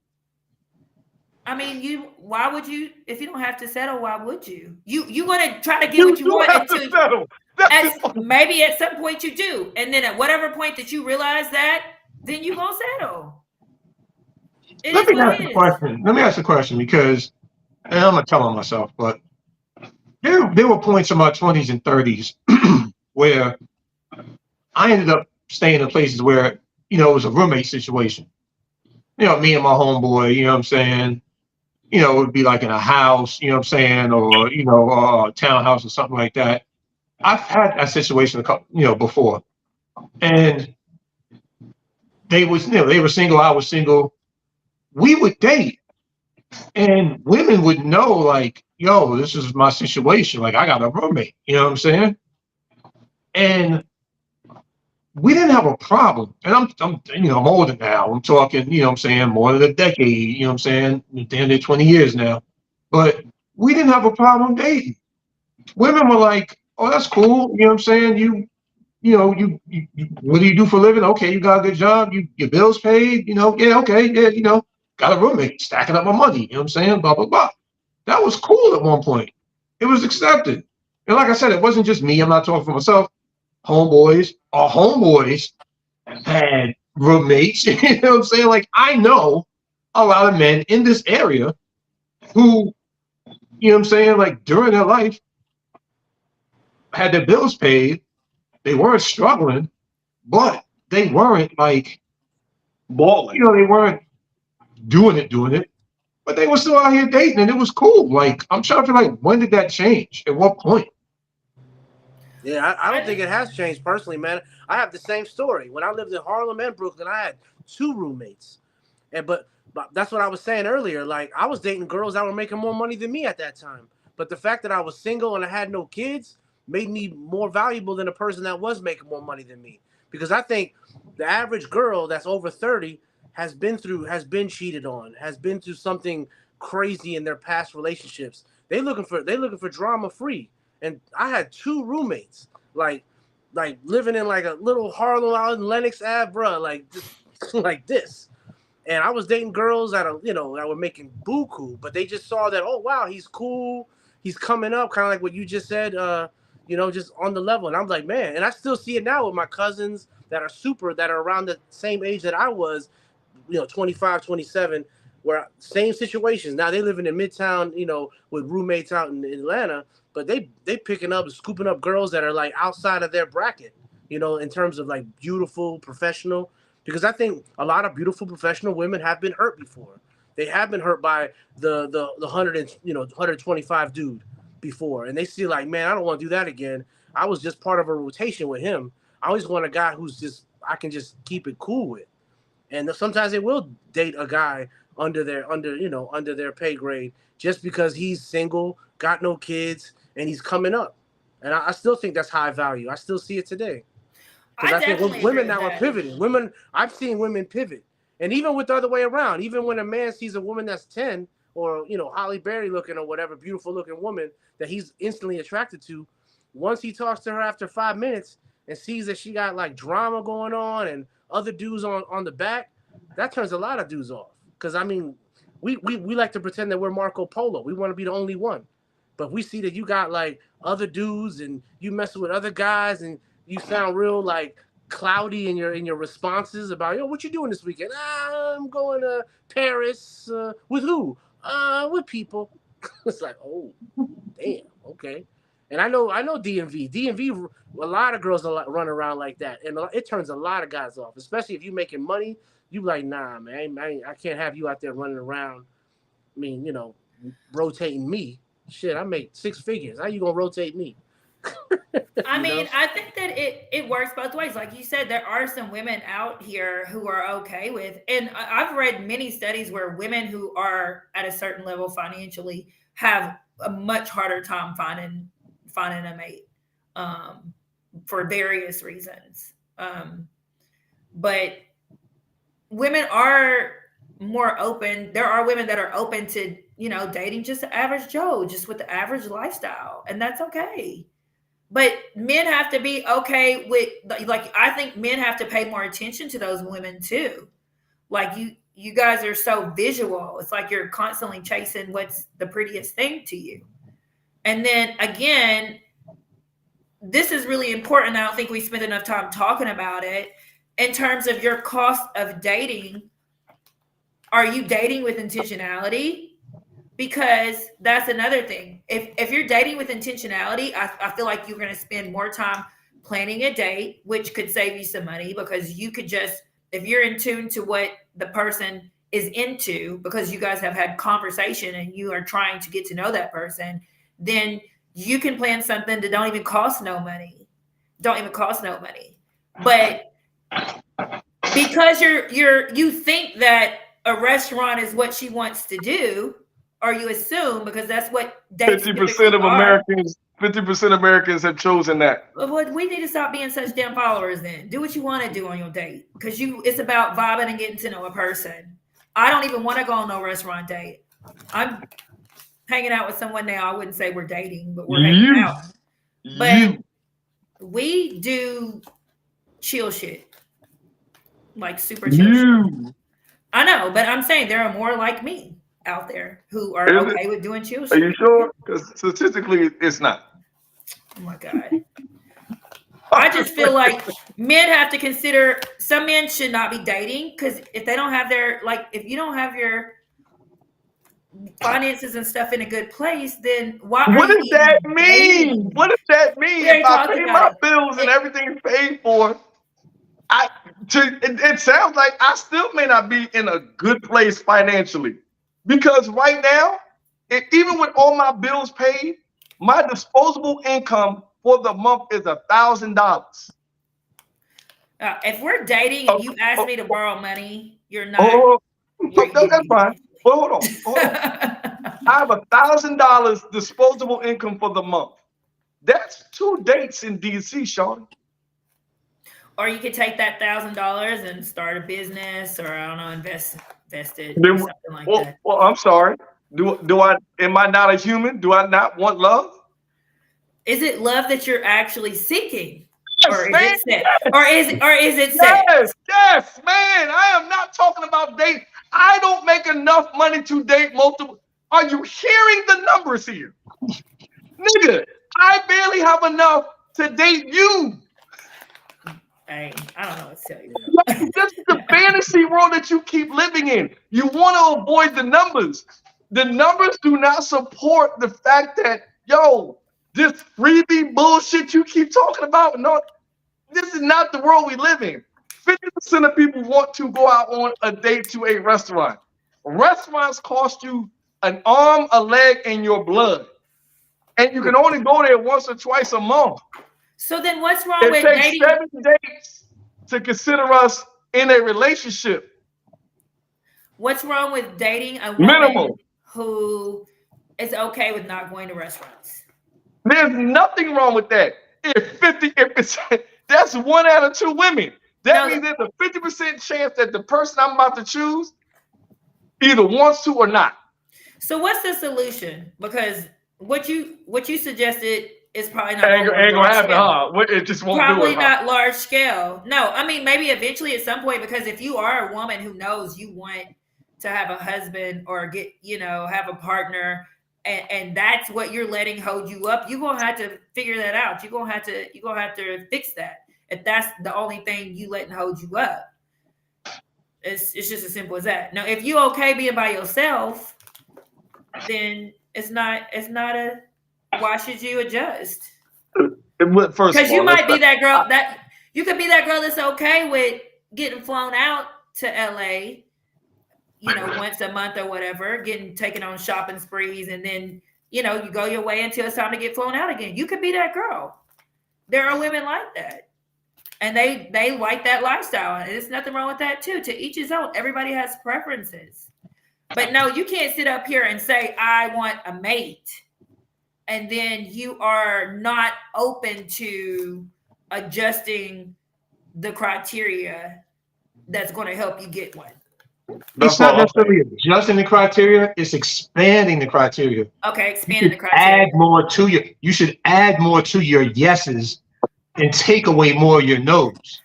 I mean, why would you, if you don't have to settle, why would you? You want to try to get what you want until maybe at some point you do. And then at whatever point that you realize that, then you gonna settle. Let me ask a question, because, and I'm not telling myself, but there were points in my 20s and 30s where I ended up staying in places where, it was a roommate situation. Me and my homeboy, you know what I'm saying? It would be like in a house, you know what I'm saying? Or, a townhouse or something like that. I've had that situation, before. And they were single, I was single. We would date, and women would know, like, yo, this is my situation. Like, I got a roommate, you know what I'm saying? And we didn't have a problem. And I'm older now. I'm talking, more than a decade, you know what I'm saying? Damn near 20 years now. But we didn't have a problem dating. Women were like, oh, that's cool. You know what I'm saying? You what do you do for a living? Okay, you got a good job. Your bills paid, yeah, okay, yeah, got a roommate, stacking up my money, you know what I'm saying? Blah, blah, blah. That was cool at one point. It was accepted. And like I said, it wasn't just me. I'm not talking for myself. Homeboys, our homeboys had roommates. You know what I'm saying? Like, I know a lot of men in this area who, you know what I'm saying, like during their life had their bills paid. They weren't struggling, but they weren't like balling. You know, they weren't doing it, but they were still out here dating, and it was cool. Like, I'm trying to like, when did that change? At what point? Yeah, I don't think it has changed personally, man. I have the same story. When I lived in Harlem and Brooklyn, I had 2 roommates, and but that's what I was saying earlier. Like, I was dating girls that were making more money than me at that time. But the fact that I was single and I had no kids made me more valuable than a person that was making more money than me. Because I think the average girl that's over 30 has been cheated on, has been through something crazy in their past relationships. They looking for drama free. And I had 2 roommates, like living in like a little Harlem out in Lenox Ave, bro, like just like this. And I was dating girls that were making buku, but they just saw that, oh wow, he's cool, he's coming up, kind of like what you just said, just on the level. And I'm like, man, and I still see it now with my cousins that are around the same age that I was, 25, 27, where same situations. Now they living in Midtown, with roommates out in Atlanta, but they picking up, scooping up girls that are like outside of their bracket, in terms of like beautiful, professional. Because I think a lot of beautiful professional women have been hurt before. They have been hurt by the 125 dude before, and they see like, man, I don't want to do that again. I was just part of a rotation with him. I always want a guy who's just I can just keep it cool with. And sometimes they will date a guy under their pay grade just because he's single, got no kids, and he's coming up. And I still think that's high value. I still see it today. Because I think women now are pivoting. I've seen women pivot. And even with the other way around, even when a man sees a woman that's 10 or, Holly Berry looking or whatever, beautiful looking woman that he's instantly attracted to, once he talks to her after 5 minutes and sees that she got like drama going on and other dudes on the back, that turns a lot of dudes off. Because, I mean, we like to pretend that we're Marco Polo. We want to be the only one. But we see that you got like other dudes and you messing with other guys and you sound real like cloudy in your responses about, what you doing this weekend? I'm going to Paris. With who? With people. It's like, oh, damn, okay. And I know DMV, a lot of girls run around like that, and it turns a lot of guys off, especially if you're making money. You like, nah, man, I can't have you out there running around. I mean, rotating me. Shit, I make 6 figures. How you gonna rotate me? I mean, I think that it works both ways. Like you said, there are some women out here who are okay with, and I've read many studies where women who are at a certain level financially have a much harder time finding a mate for various reasons. But women are more open. There are women that are open to, dating just the average Joe, just with the average lifestyle, and that's okay. But men have to be okay with, like, I think men have to pay more attention to those women too. Like you guys are so visual. It's like you're constantly chasing what's the prettiest thing to you. And then again, this is really important. I don't think we spend enough time talking about it in terms of your cost of dating. Are you dating with intentionality? Because that's another thing. If you're dating with intentionality, I feel like you're going to spend more time planning a date, which could save you some money because you could just, if you're in tune to what the person is into, because you guys have had conversation and you are trying to get to know that person, then you can plan something that don't even cost no money. But because you think that a restaurant is what she wants to do, or you assume because that's what dates 50% of Americans. 50% of Americans have chosen that. Well, we need to stop being such damn followers. Then do what you want to do on your date, because it's about vibing and getting to know a person. I don't even want to go on no restaurant date. I'm hanging out with someone now. I wouldn't say we're dating, but we're hanging out. But we do chill shit, like super chill shit. I know, but I'm saying there are more like me out there who are okay with doing chill shit. Are you sure? Because statistically, it's not. Oh my God. I just feel like men have to consider, some men should not be dating because if they don't have their, like, if you don't have your finances and stuff in a good place, then why are What you does that even mean? dating? What does that mean? We already If I talked pay about my it. bills and everything's paid for, it sounds like I still may not be in a good place financially. Because right now, even with all my bills paid, my disposable income for the month is $1,000. If we're dating and you ask me to borrow money, you're not Oh, where you need to that's be. fine. But hold on. I have $1,000 disposable income for the month. That's 2 dates in DC, Sean. Or you could take that $1,000 and start a business, or I don't know, invest it, or something like that. Well, I'm sorry. Am I not a human? Do I not want love? Is it love that you're actually seeking? Yes, Or is man, it sex? yes. Or is it sex? Yes, man. I am not talking about date. I don't make enough money to date multiple. Are you hearing the numbers here? Nigga, I barely have enough to date you. Hey, I don't know what to tell you. This is the fantasy world that you keep living in. You want to avoid the numbers. The numbers do not support the fact that, yo, this freebie bullshit you keep talking about, no, this is not the world we live in. 50% of people want to go out on a date to a restaurant. Restaurants cost you an arm, a leg, and your blood. And you can only go there once or twice a month. So then what's wrong It with takes dating? 7 dates to consider us in a relationship. What's wrong with dating a woman who is okay with not going to restaurants? There's nothing wrong with that. If it's that's 1 out of 2 women. That means there's a 50% chance that the person I'm about to choose either wants to or not. So what's the solution? Because what you suggested is probably not ain't gonna happen, huh? It just won't probably do it, huh? not large scale. No, I mean maybe eventually at some point, because if you are a woman who knows you want to have a husband or get, have a partner, and that's what you're letting hold you up, you're gonna have to figure that out. You're gonna have to fix that. If that's the only thing you letting hold you up. It's just as simple as that. Now, if you okay being by yourself, then it's not a why should you adjust? Because you might be that girl that you could be that girl that's okay with getting flown out to LA, once a month or whatever, getting taken on shopping sprees, and then you go your way until it's time to get flown out again. You could be that girl. There are women like that. And they like that lifestyle. And there's nothing wrong with that too. To each his own. Everybody has preferences. But no, you can't sit up here and say, I want a mate. And then you are not open to adjusting the criteria that's going to help you get one. It's not necessarily adjusting the criteria, it's expanding the criteria. Okay, expanding the criteria. Add more to you should add more to your yeses and take away more of your no's.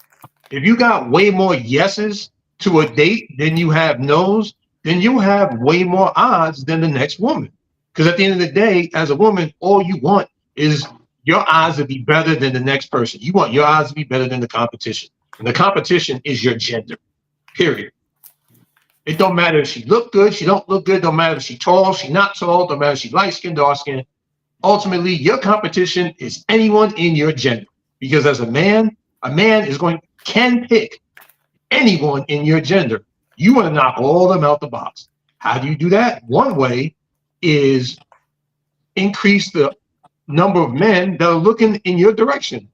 If you got way more yeses to a date than you have no's, then you have way more odds than the next woman. Because at the end of the day, as a woman, all you want is your odds to be better than the next person. You want your odds to be better than the competition. And the competition is your gender, period. It don't matter if she look good, she don't look good, don't matter if she tall, she not tall, don't matter if she light-skinned, dark-skinned. Ultimately, your competition is anyone in your gender. Because as a man can pick anyone in your gender. You want to knock all of them out the box. How do you do that? One way is increase the number of men that are looking in your direction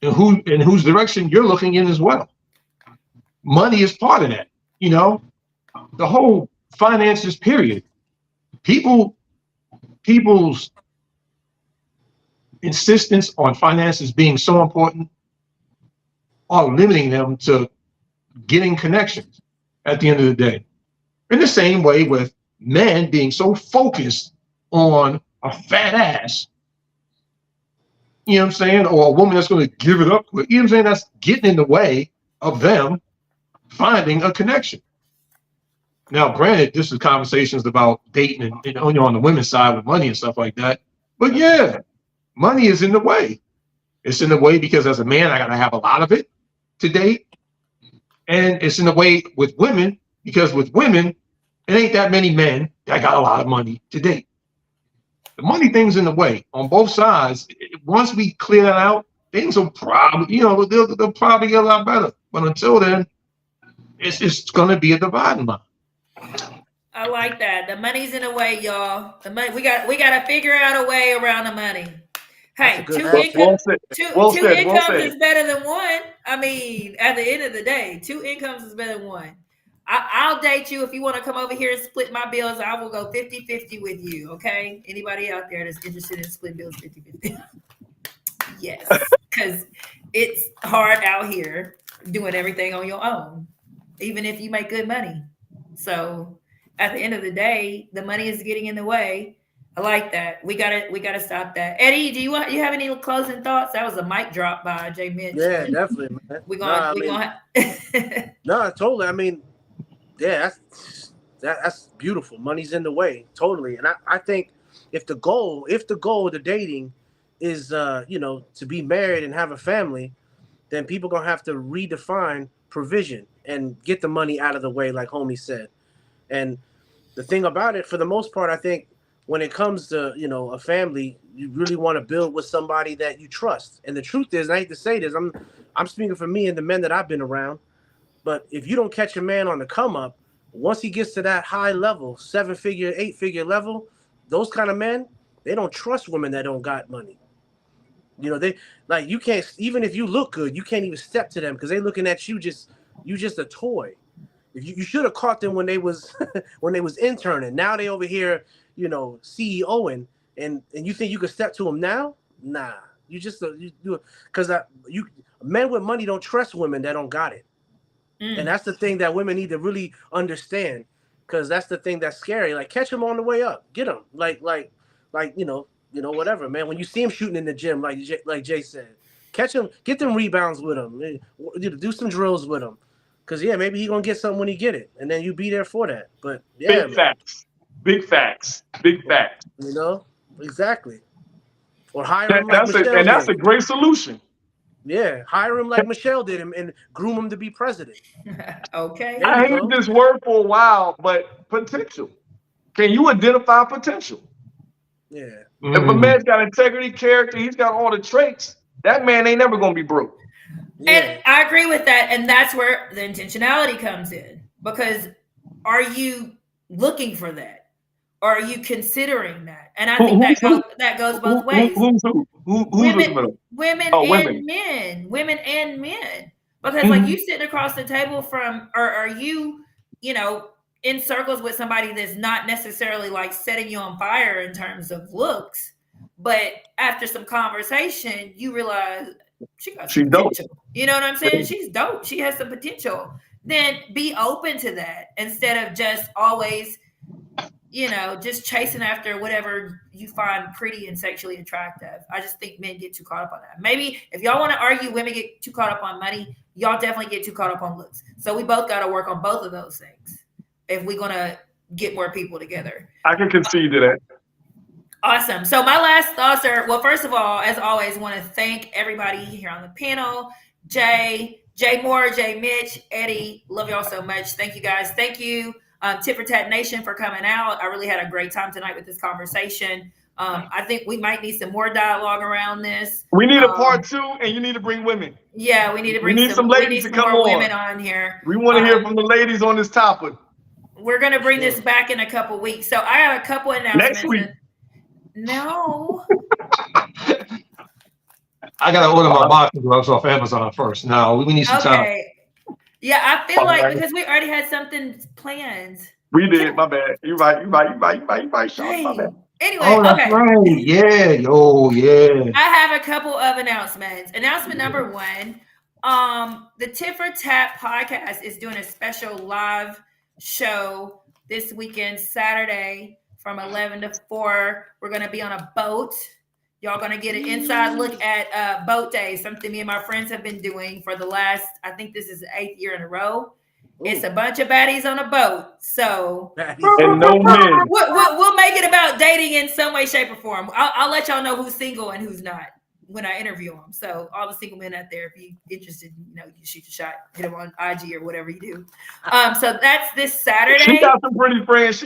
and whose direction you're looking in as well. Money is part of that. The whole finances period. People's insistence on finances being so important are limiting them to getting connections at the end of the day. In the same way with men being so focused on a fat ass, you know what I'm saying, or a woman that's going to give it up, you know what I'm saying, that's getting in the way of them finding a connection. Now, granted, this is conversations about dating and only on the women's side with money and stuff like that. But yeah, money is in the way. It's in the way because as a man, I got to have a lot of it to date. And it's in the way with women because with women, it ain't that many men that got a lot of money to date. The money thing's in the way on both sides. Once we clear that out, things will probably, they'll probably get a lot better. But until then, it's going to be a dividing line. I like that. The money's in the way, y'all. The money we got to figure out a way around the money. Hey, two incomes is better than one. I mean, at the end of the day, 2 incomes is better than one. I'll date you if you want to come over here and split my bills. I will go 50-50 with you, okay? Anybody out there that's interested in splitting bills 50-50? Yes, because it's hard out here doing everything on your own, even if you make good money. So at the end of the day, the money is getting in the way. I like that. We gotta stop that. Eddie, you have any closing thoughts? That was a mic drop by Jay Mitch. Yeah, definitely, man. No, totally. I mean, yeah, that's beautiful. Money's in the way, totally. And I think if the goal of the dating is to be married and have a family, then people gonna have to redefine provision and get the money out of the way, like homie said. And the thing about it, for the most part, I think when it comes to, a family, you really want to build with somebody that you trust. And the truth is, and I hate to say this, I'm speaking for me and the men that I've been around, but if you don't catch a man on the come up, once he gets to that high level, 7-figure, 8-figure level, those kind of men, they don't trust women that don't got money. They like, you can't, even if you look good, you can't even step to them because they looking at you just a toy. If you should have caught them when they was interning. Now they over here, CEOing, and you think you could step to them now? Nah, you do it because men with money don't trust women that don't got it, and that's the thing that women need to really understand, because that's the thing that's scary. Like, catch them on the way up, get them, like whatever, man. When you see him shooting in the gym, like Jay said, catch him, get them rebounds with him, do some drills with him, because maybe he gonna get something when he get it, and then you be there for that. But yeah, Big facts. Exactly. Or hire him like Michelle did. And that's a great solution. Yeah, hire him like Michelle did him and groom him to be president. Okay. I hated this word for a while, but potential. Can you identify potential? Yeah. If a man's got integrity, character, he's got all the traits, that man ain't never going to be broke. Yeah. And I agree with that. And that's where the intentionality comes in. Because are you looking for that? Or are you considering that? And I think that goes both ways. Women and men. Because like, you sitting across the table from, or are you, in circles with somebody that's not necessarily like setting you on fire in terms of looks, but after some conversation, you realize she got some potential. Dope. You know what I'm saying? She's dope. She has some potential. Then be open to that instead of just always, just chasing after whatever you find pretty and sexually attractive. I just think men get too caught up on that. Maybe if y'all want to argue women get too caught up on money, y'all definitely get too caught up on looks. So we both got to work on both of those things if we're going to get more people together. I can concede to that. Awesome. So my last thoughts are, well, first of all, as always, I want to thank everybody here on the panel. Jay Moore, Jay Mitch, Eddie, love y'all so much. Thank you guys. Thank you, Tit for Tat Nation, for coming out. I really had a great time tonight with this conversation. I think we might need some more dialogue around this. We need a part 2, and you need to bring women. Yeah, we need to bring some ladies to come more on. women on here. We want to hear from the ladies on this topic. We're going to bring this back in a couple weeks. So I have a couple announcements. Next week. No. I got to order my boxing gloves off Amazon first. No, we need some time. Yeah, I feel like because we already had something planned. We did. My bad. You're right. Sean, my bad. Anyway, that's right. Yeah. Yeah. I have a couple of announcements. Announcement number 1. The Tit for Tat podcast is doing a special live show this weekend, Saturday, from 11 to 4. We're going to be on a boat. Y'all going to get an inside look at boat days, something me and my friends have been doing for the last, I think this is the 8th year in a row. It's a bunch of baddies on a boat. So and no men. We'll make it about dating in some way, shape, or form. I'll let y'all know who's single and who's not. when I interview them. So all the single men out there, if you're interested, you know, you shoot your shot, hit them on IG or whatever you do. So that's this Saturday. She got some pretty friends.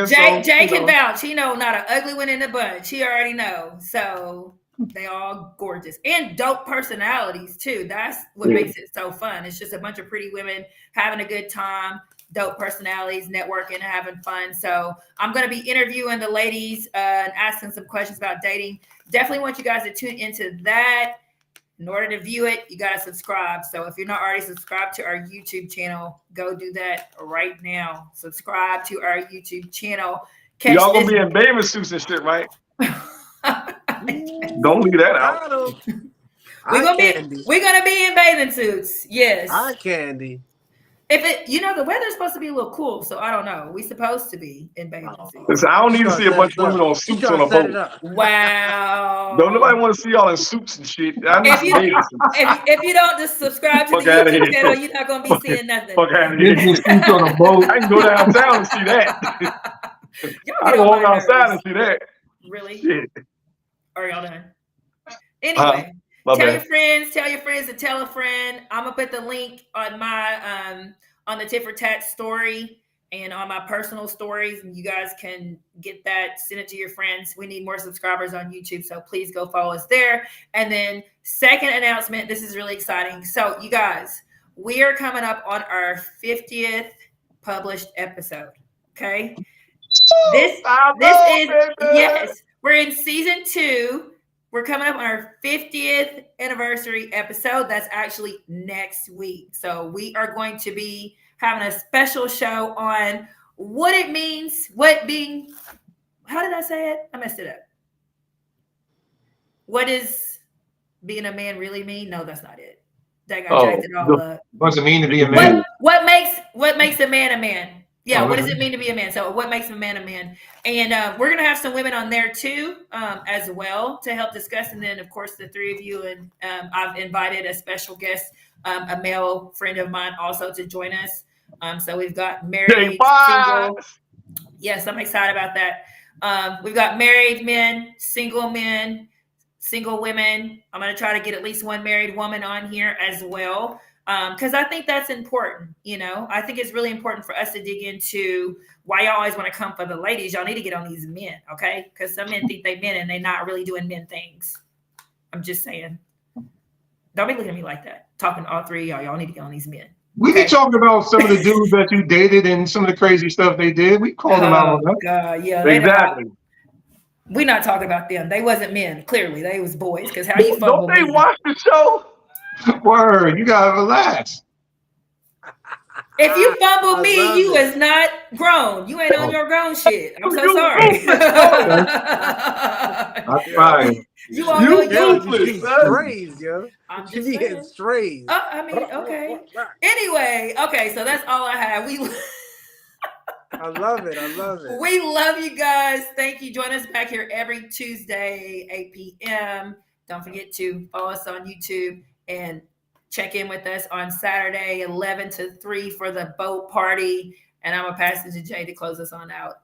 Jay can vouch. He know not an ugly one in the bunch. He already know. So they all gorgeous and dope personalities too. That's what makes it so fun. It's just a bunch of pretty women having a good time, dope personalities, networking, having fun. So I'm going to be interviewing the ladies and asking some questions about dating. Definitely want you guys to tune into that. In order to view it, you got to subscribe. So if you're not already subscribed to our YouTube channel, go do that right now. Subscribe to our YouTube channel. Y'all gonna be in bathing suits and shit, right? Don't leave that out. We're gonna be in bathing suits. Yes. Eye candy. If it, you know, the weather's supposed to be a little cool, so I don't know. We supposed to be in bathing suits. Listen, I don't need to see a bunch of women on suits on a boat. Wow. Don't nobody want to see y'all in suits and shit. If you don't just subscribe to the YouTube channel, you're not gonna be seeing nothing. Fuck out of here. On a boat. I can go downtown and see that. I can walk outside and see that. Really? Shit. Are y'all done? Anyway. Tell your friends to tell a friend. I'm gonna put the link on my on the Tit for Tat story and on my personal stories, and you guys can get that, send it to your friends. We need more subscribers on YouTube, so please go follow us there. And then second announcement, this is really exciting. So you guys, we are coming up on our 50th published episode. Okay. This is yes, we're in season 2. We're coming up on our 50th anniversary episode. That's actually next week. So we are going to be having a special show on what it means, how did I say it? I messed it up. What does being a man really mean? No, that's not it. That got jacked it all up. What does it mean to be a man? What makes a man a man? Yeah, what does it mean to be a man? So what makes a man a man? And we're going to have some women on there too as well to help discuss. And then, of course, the three of you. And I've invited a special guest, a male friend of mine also to join us. So we've got married, single. Yes, I'm excited about that. We've got married men, single women. I'm going to try to get at least one married woman on here as well. Because I think that's important, you know. I think it's really important for us to dig into why y'all always want to come for the ladies. Y'all need to get on these men, okay? Because some men think they men and they're not really doing men things. I'm just saying. Don't be looking at me like that. Talking to all three of y'all. Y'all need to get on these men. We be talking about some of the dudes that you dated and some of the crazy stuff they did. We called them out on that. God, yeah, exactly. We're not talking about them. They wasn't men. Clearly, they was boys. Because how you don't they watch the show? Word, you gotta relax. If you fumble me, you is not grown. You ain't on your grown shit. I'm so sorry. I'm fine. You all know you strays, yo. I'm just saying. Strays. I mean, okay. Anyway, okay, so that's all I have. I love it. We love you guys. Thank you. Join us back here every Tuesday, 8 p.m. Don't forget to follow us on YouTube and check in with us on Saturday, 11 to 3 for the boat party. And I'm going to pass it to Jay to close us on out.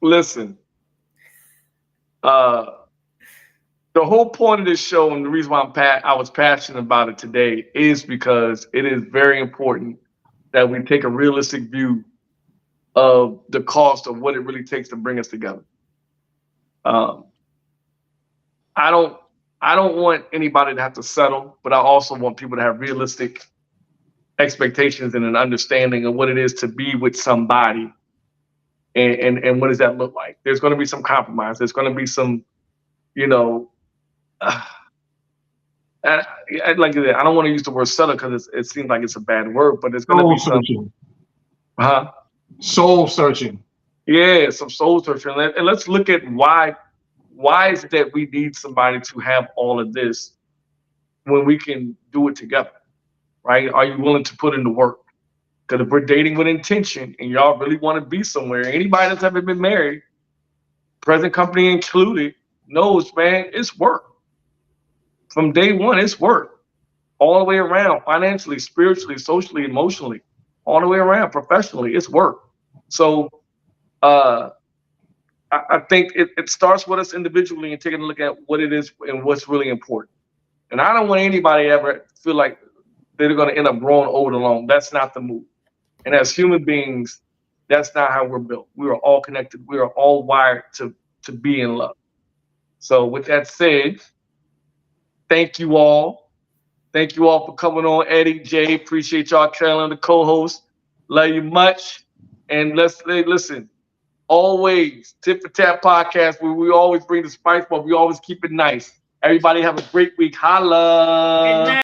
Listen, the whole point of this show and the reason why I was passionate about it today is because it is very important that we take a realistic view of the cost of what it really takes to bring us together. I don't want anybody to have to settle, but I also want people to have realistic expectations and an understanding of what it is to be with somebody and what does that look like. There's going to be some compromise. There's going to be some, you know, like I don't want to use the word settle because it seems like it's a bad word, but it's going to be some. Soul searching. Yeah, some soul searching. And let's look at why is it that we need somebody to have all of this when we can do it together, right? Are you willing to put in the work? Because if we're dating with intention and y'all really want to be somewhere, anybody that's ever been married, present company included, knows, man, it's work. From day one, it's work. All the way around, financially, spiritually, socially, emotionally, all the way around, professionally, it's work. So I think it starts with us individually and taking a look at what it is and what's really important. And I don't want anybody ever feel like they're going to end up growing old alone. That's not the move. And as human beings, that's not how we're built. We are all connected. We are all wired to be in love. So with that said, thank you all. Thank you all for coming on. Eddie, Jay, appreciate y'all. Carolyn, the co-host. Love you much. And listen. Always Tip for Tap podcast, where we always bring the spice, but we always keep it nice. Everybody have a great week. Holla.